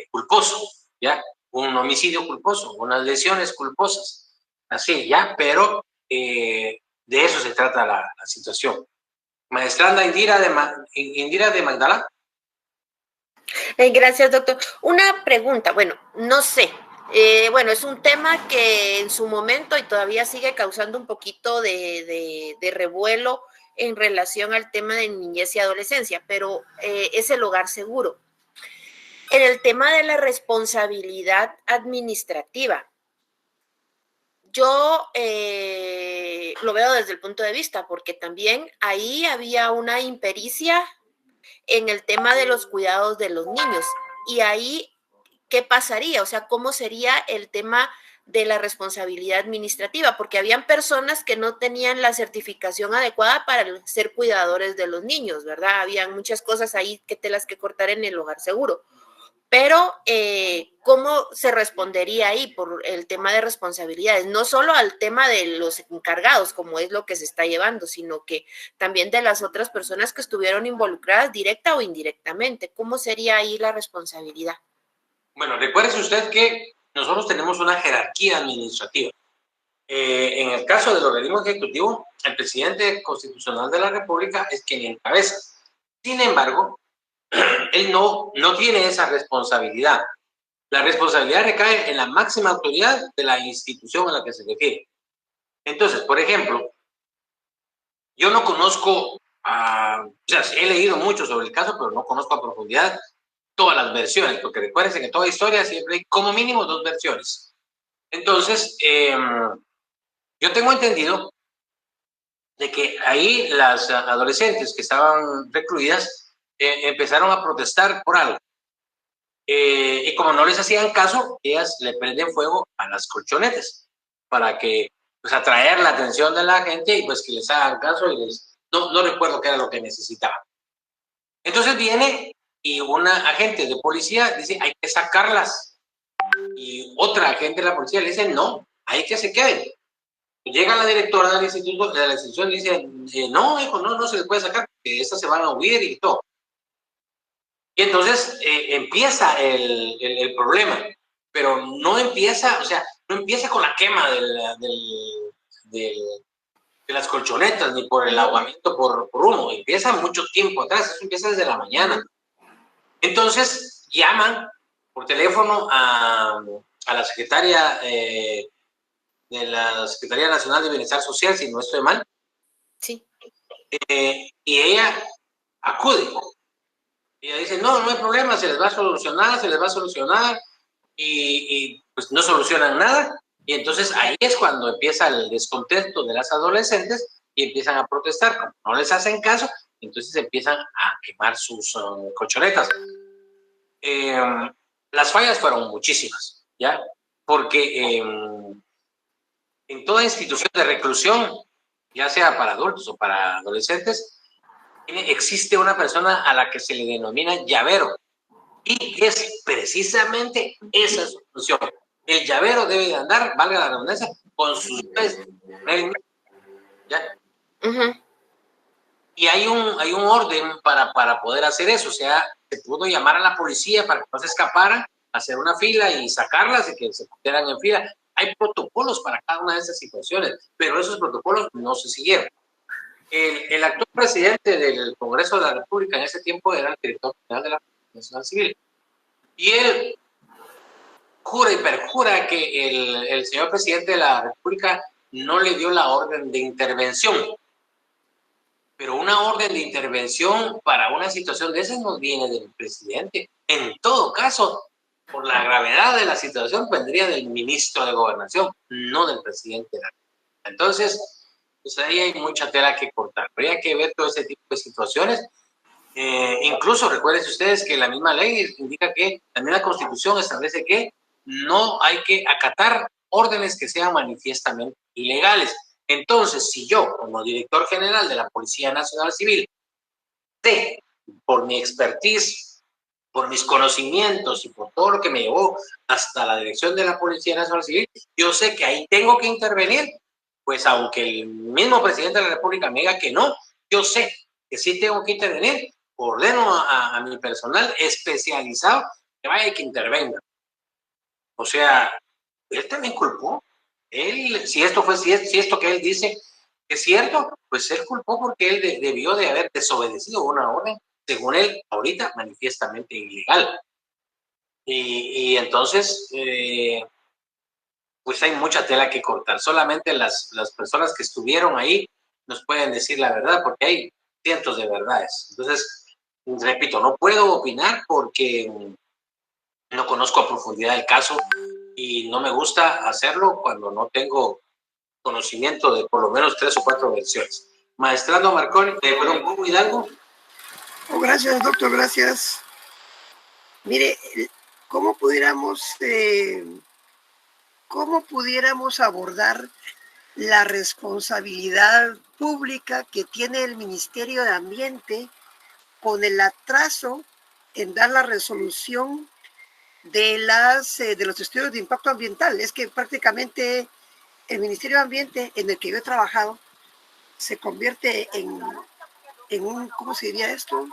Speaker 1: culposo, ¿ya? Un homicidio culposo, unas lesiones culposas, así, ¿ya? Pero de eso se trata la situación. Maestranda Indira de Magdala.
Speaker 2: Gracias, doctor. Una pregunta, bueno, no sé. Bueno, es un tema que en su momento y todavía sigue causando un poquito de revuelo en relación al tema de niñez y adolescencia, pero es el hogar seguro. En el tema de la responsabilidad administrativa, yo lo veo desde el punto de vista, porque también ahí había una impericia en el tema de los cuidados de los niños. Y ahí, ¿qué pasaría? O sea, ¿cómo sería el tema de la responsabilidad administrativa? Porque habían personas que no tenían la certificación adecuada para ser cuidadores de los niños, ¿verdad? Habían muchas cosas ahí que telas que cortar en el hogar seguro. Pero, ¿cómo se respondería ahí por el tema de responsabilidades? No solo al tema de los encargados, como es lo que se está llevando, sino que también de las otras personas que estuvieron involucradas directa o indirectamente. ¿Cómo sería ahí la responsabilidad?
Speaker 1: Bueno, recuerde usted que nosotros tenemos una jerarquía administrativa. En el caso del organismo ejecutivo, el presidente constitucional de la República es quien encabeza. Sin embargo, él no tiene esa responsabilidad. La responsabilidad recae en la máxima autoridad de la institución a la que se refiere. Entonces, por ejemplo, yo no conozco, o sea, he leído mucho sobre el caso, pero no conozco a profundidad todas las versiones, porque recuérdense que en toda historia siempre hay como mínimo 2 versiones. Entonces, yo tengo entendido de que ahí las adolescentes que estaban recluidas empezaron a protestar por algo. Y como no les hacían caso, ellas le prenden fuego a las colchonetas para que, pues, atraer la atención de la gente y pues que les hagan caso y no recuerdo qué era lo que necesitaban. Entonces viene y una agente de policía dice, hay que sacarlas. Y otra agente de la policía le dice, no, hay que se queden. Llega la directora del instituto, de la institución y dice, no, hijo, no se les puede sacar, porque estas se van a huir y todo. Y entonces empieza el problema, pero no empieza, o sea, no empieza con la quema de las colchonetas ni por el ahogamiento por humo, empieza mucho tiempo atrás, eso empieza desde la mañana. Entonces llaman por teléfono a la secretaria de la Secretaría Nacional de Bienestar Social, si no estoy mal.
Speaker 2: Sí.
Speaker 1: Y ella acude. Y ella dice, no hay problema, se les va a solucionar, y pues no solucionan nada. Y entonces ahí es cuando empieza el descontento de las adolescentes y empiezan a protestar. Como no les hacen caso, entonces empiezan a quemar sus colchonetas. Las fallas fueron muchísimas, ¿ya? Porque en toda institución de reclusión, ya sea para adultos o para adolescentes, existe una persona a la que se le denomina llavero. Y es precisamente esa su función. El llavero debe de andar, valga la redundancia, con sus pies. ¿Ya?
Speaker 2: Uh-huh.
Speaker 1: Y hay un orden para poder hacer eso. O sea, se pudo llamar a la policía para que no se escaparan hacer una fila y sacarlas y que se pusieran en fila. Hay protocolos para cada una de esas situaciones, pero esos protocolos no se siguieron. El actual presidente del Congreso de la República en ese tiempo era el director general de la Policía Nacional Civil. Y él jura y perjura que el señor presidente de la República no le dio la orden de intervención. Pero una orden de intervención para una situación de esas no viene del presidente. En todo caso, por la gravedad de la situación, vendría del ministro de Gobernación, no del presidente de la República. Entonces, pues ahí hay mucha tela que cortar. Habría que ver todo ese tipo de situaciones. Incluso recuerden ustedes que la misma ley indica que la misma Constitución establece que no hay que acatar órdenes que sean manifiestamente ilegales. Entonces, si yo, como director general de la Policía Nacional Civil, sé, por mi expertise, por mis conocimientos y por todo lo que me llevó hasta la dirección de la Policía Nacional Civil, yo sé que ahí tengo que intervenir, pues aunque el mismo presidente de la República me diga que no, yo sé que sí tengo que intervenir, ordeno a mi personal especializado que vaya y que intervenga. O sea, él también culpó. Él, si esto que él dice es cierto, pues él culpó porque él debió de haber desobedecido una orden, según él, ahorita manifiestamente ilegal. Y entonces, pues hay mucha tela que cortar. Solamente las personas que estuvieron ahí nos pueden decir la verdad, porque hay cientos de verdades. Entonces, repito, no puedo opinar porque no conozco a profundidad el caso y no me gusta hacerlo cuando no tengo conocimiento de por lo menos 3 o 4 versiones. Maestrando Marconi, Hugo Hidalgo.
Speaker 4: Oh, gracias, doctor, gracias. Mire, ¿cómo pudiéramos abordar la responsabilidad pública que tiene el Ministerio de Ambiente con el atraso en dar la resolución de los estudios de impacto ambiental? Es que prácticamente el Ministerio de Ambiente, en el que yo he trabajado, se convierte en un, ¿cómo se diría esto?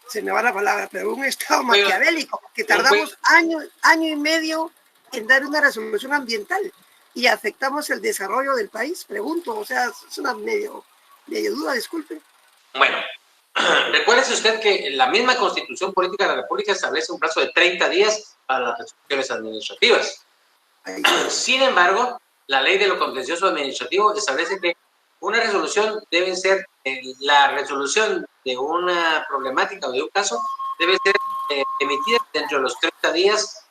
Speaker 4: Se me va la palabra, pero un estado maquiavélico, que tardamos año y medio en dar una resolución ambiental y afectamos el desarrollo del país, pregunto, o sea, es una medio duda, disculpe.
Speaker 1: Bueno, recuérdese usted que la misma Constitución Política de la República establece un plazo de 30 días para las resoluciones administrativas. Sin embargo, la ley de lo contencioso administrativo establece que una resolución debe ser, la resolución de una problemática o de un caso debe ser emitida dentro de los 30 días,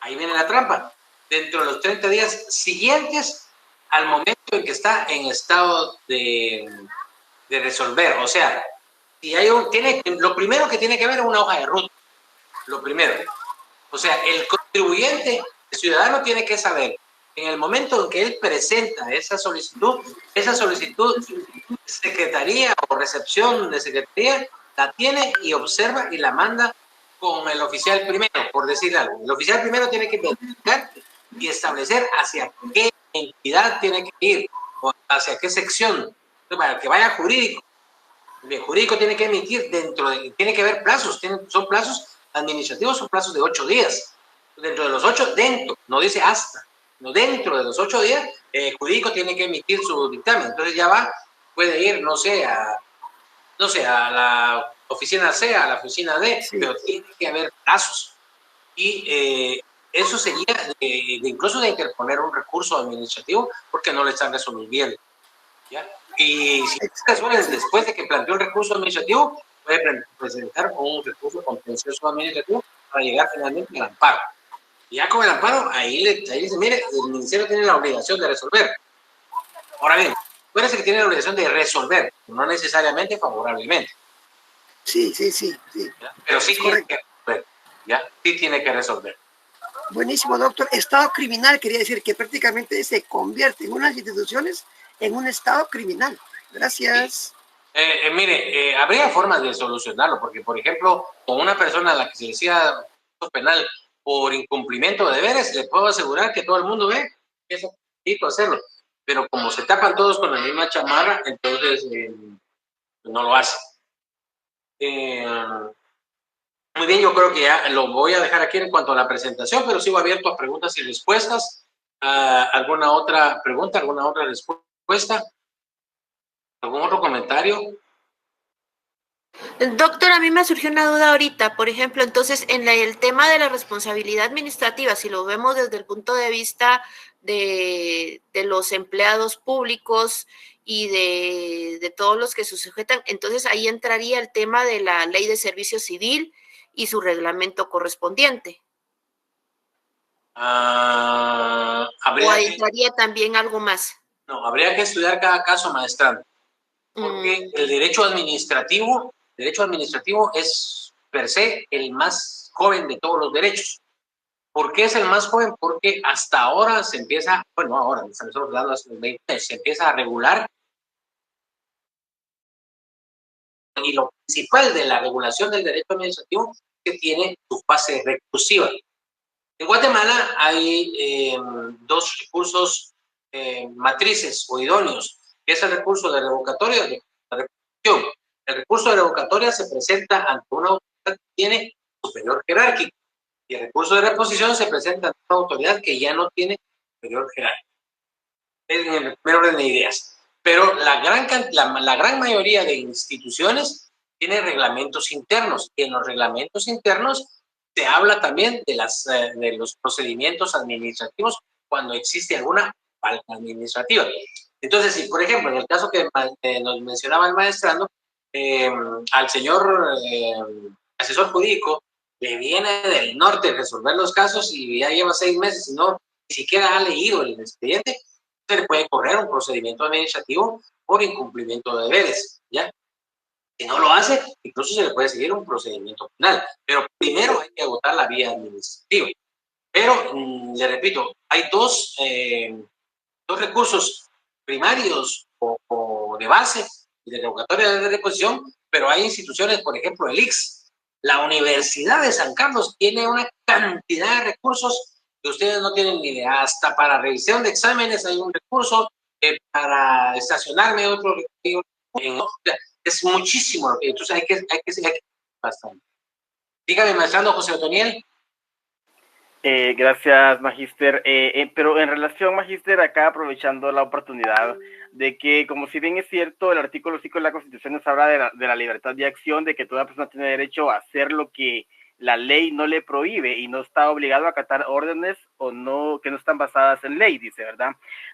Speaker 1: ahí viene la trampa, dentro de los 30 días siguientes al momento en que está en estado de resolver. O sea, si hay lo primero que tiene que haber es una hoja de ruta, lo primero. O sea, el contribuyente, el ciudadano tiene que saber en el momento en que él presenta esa solicitud, secretaría o recepción de secretaría la tiene y observa y la manda con el oficial primero, por decir algo. El oficial primero tiene que verificar y establecer hacia qué entidad tiene que ir o hacia qué sección, para que vaya jurídico. El jurídico tiene que emitir tiene que haber plazos, son plazos administrativos, son plazos de 8 días. Dentro de los 8, no dice hasta, no, dentro de los 8 días, el jurídico tiene que emitir su dictamen. Entonces ya puede ir, no sé, a la oficina C, a la oficina D, sí, pero tiene que haber plazos. Y eso sería incluso de interponer un recurso administrativo porque no le están resolviendo, ¿ya? Y si resuelven después de que planteó el recurso administrativo, puede presentar un recurso contencioso administrativo para llegar finalmente al amparo. Y ya con el amparo, ahí dice, mire, el ministerio tiene la obligación de resolver. Ahora bien, puede ser que tiene la obligación de resolver, no necesariamente favorablemente.
Speaker 4: Sí.
Speaker 1: ¿Ya? Pero sí tiene que resolver, ¿ya? Sí tiene que resolver.
Speaker 4: Buenísimo, doctor. Estado criminal quería decir que prácticamente se convierte en unas instituciones en un estado criminal. Gracias.
Speaker 1: Sí. Mire, habría formas de solucionarlo, porque, por ejemplo, con una persona a la que se le hacía penal por incumplimiento de deberes, le puedo asegurar que todo el mundo ve que es poquito hacerlo. Pero como se tapan todos con la misma chamarra, entonces no lo hace. Muy bien, yo creo que ya lo voy a dejar aquí en cuanto a la presentación, pero sigo abierto a preguntas y respuestas. ¿Alguna otra pregunta, alguna otra respuesta? ¿Algún otro comentario?
Speaker 2: Doctor, a mí me surgió una duda ahorita, por ejemplo, entonces en el tema de la responsabilidad administrativa, si lo vemos desde el punto de vista de los empleados públicos y de todos los que se sujetan, entonces ahí entraría el tema de la ley de servicio civil y su reglamento correspondiente. ¿O ahí entraría también algo más?
Speaker 1: No, habría que estudiar cada caso, maestrante, porque el derecho administrativo es per se el más joven de todos los derechos. ¿Por qué es el más joven? Porque hasta ahora se empieza, bueno, ahora, estamos hablando de 20 años, se empieza a regular. Y lo principal de la regulación del derecho administrativo es que tiene su fase recursiva. En Guatemala hay dos recursos matrices o idóneos, que es el recurso de revocatoria y de reposición. El recurso de revocatoria se presenta ante una autoridad que tiene superior jerárquico y el recurso de reposición se presenta ante una autoridad que ya no tiene superior jerárquico. Es en el primer orden de ideas. Pero la gran mayoría de instituciones tiene reglamentos internos y en los reglamentos internos se habla también de los procedimientos administrativos cuando existe alguna falta administrativa. Entonces, si por ejemplo, en el caso que nos mencionaba el maestrando, al señor asesor jurídico le viene del norte resolver los casos y ya lleva 6 meses y no ni siquiera ha leído el expediente, se le puede correr un procedimiento administrativo por incumplimiento de deberes, ¿ya? Si no lo hace, incluso se le puede seguir un procedimiento penal, pero primero hay que agotar la vía administrativa. Pero, le repito, hay dos recursos primarios o de base, de revocatoria de reposición, pero hay instituciones, por ejemplo, el ICS. La Universidad de San Carlos tiene una cantidad de recursos que ustedes no tienen ni idea. Hasta para revisión de exámenes hay un recurso, para estacionarme otro recurso. Es muchísimo, entonces hay que bastante. Dígame, maestrando José Otoniel.
Speaker 8: Gracias, magíster. Pero en relación, magíster, acá aprovechando la oportunidad de que, como si bien es cierto, el artículo 5 de la Constitución nos habla de la libertad de acción, de que toda persona tiene derecho a hacer lo que la ley no le prohíbe y no está obligado a acatar órdenes o no, que no están basadas en ley, dice, ¿verdad?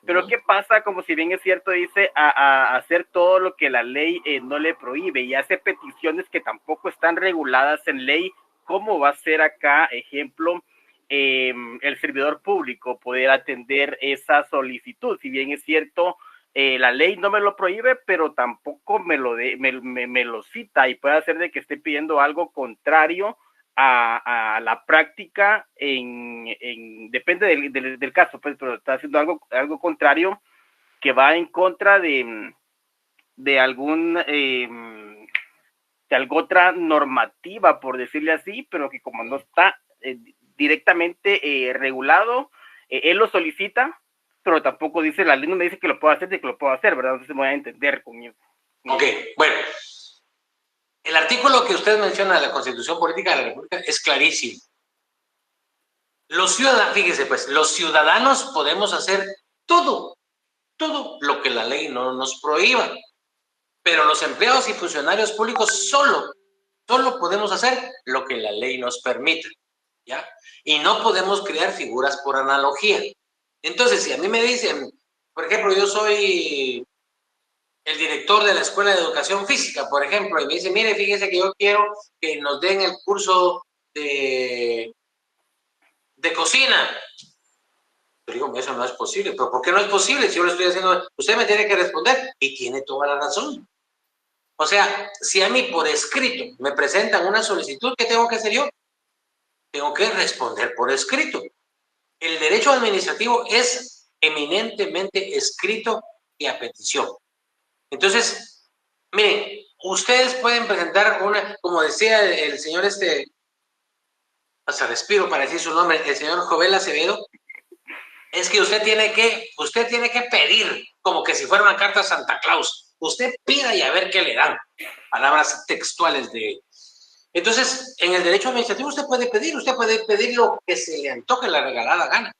Speaker 8: Pero ¿qué pasa, como si bien es cierto, dice, a hacer todo lo que la ley no le prohíbe y hace peticiones que tampoco están reguladas en ley? ¿Cómo va a ser acá, ejemplo, el servidor público poder atender esa solicitud? Si bien es cierto, la ley no me lo prohíbe, pero tampoco me lo cita y puede hacer de que esté pidiendo algo contrario a la práctica, depende del caso, pues, pero está haciendo algo contrario que va en contra de alguna otra normativa, por decirle así, pero que como no está directamente regulado, él lo solicita, pero tampoco dice, la ley no me dice que lo puedo hacer, de que lo puedo hacer, ¿verdad? Entonces me voy a entender con eso.
Speaker 1: Ok, bueno. El artículo que usted menciona de la Constitución Política de la República es clarísimo. Los ciudadanos, fíjese pues, los ciudadanos podemos hacer todo lo que la ley no nos prohíba, pero los empleados y funcionarios públicos solo podemos hacer lo que la ley nos permite, ¿ya? Y no podemos crear figuras por analogía. Entonces, si a mí me dicen, por ejemplo, yo soy el director de la Escuela de Educación Física, por ejemplo, y me dice, mire, fíjese que yo quiero que nos den el curso de cocina. Yo digo, eso no es posible. ¿Pero por qué no es posible? Si yo lo estoy haciendo, usted me tiene que responder y tiene toda la razón. O sea, si a mí por escrito me presentan una solicitud, ¿qué tengo que hacer yo? Tengo que responder por escrito. El derecho administrativo es eminentemente escrito y a petición. Entonces, miren, ustedes pueden presentar una, como decía el señor hasta respiro para decir su nombre, el señor Jovel Acevedo, es que usted tiene que pedir, como que si fuera una carta a Santa Claus. Usted pida y a ver qué le dan. Palabras textuales de Entonces, en el derecho administrativo usted puede pedir lo que se le antoje la regalada gana,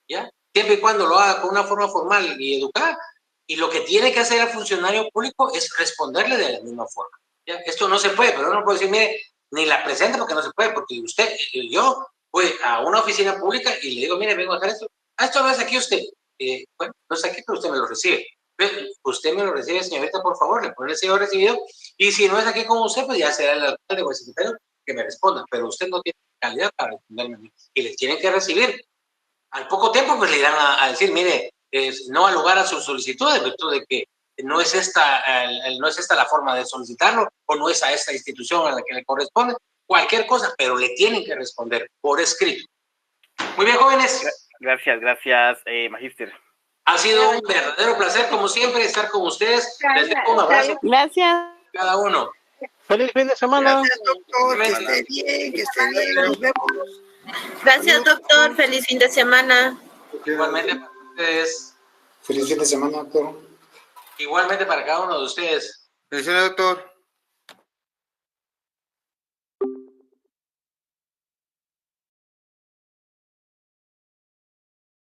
Speaker 1: ¿ya? Siempre y cuando lo haga con una forma formal y educada, y lo que tiene que hacer el funcionario público es responderle de la misma forma, ¿ya? Esto no se puede, pero uno no puede decir, mire, ni la presenta porque no se puede, porque yo voy a una oficina pública y le digo, mire, vengo a hacer esto. Esto no es aquí usted. Bueno, no es aquí, pero usted me lo recibe. Usted me lo recibe, señorita, por favor, le pone el sello recibido, y si no es aquí con usted, pues ya será el alcalde o el secretario que me responda, pero usted no tiene calidad para responderme a mí, y les tienen que recibir. Al poco tiempo, pues le irán a decir, mire, no al lugar a su solicitud, en virtud de que no es esta la forma de solicitarlo, o no es a esta institución a la que le corresponde, cualquier cosa, pero le tienen que responder por escrito. Muy bien, jóvenes.
Speaker 8: Gracias, magíster.
Speaker 1: Ha sido un verdadero placer, como siempre, estar con ustedes. Les dejo un abrazo.
Speaker 9: Gracias.
Speaker 1: Cada uno.
Speaker 5: Feliz fin de semana.
Speaker 4: Gracias, doctor. Que esté bien, que esté bien. Nos vemos.
Speaker 2: Gracias, doctor. Feliz fin de semana.
Speaker 1: Igualmente para ustedes.
Speaker 10: Feliz fin de semana, doctor.
Speaker 1: Igualmente para cada uno de ustedes.
Speaker 7: Felicidades, doctor.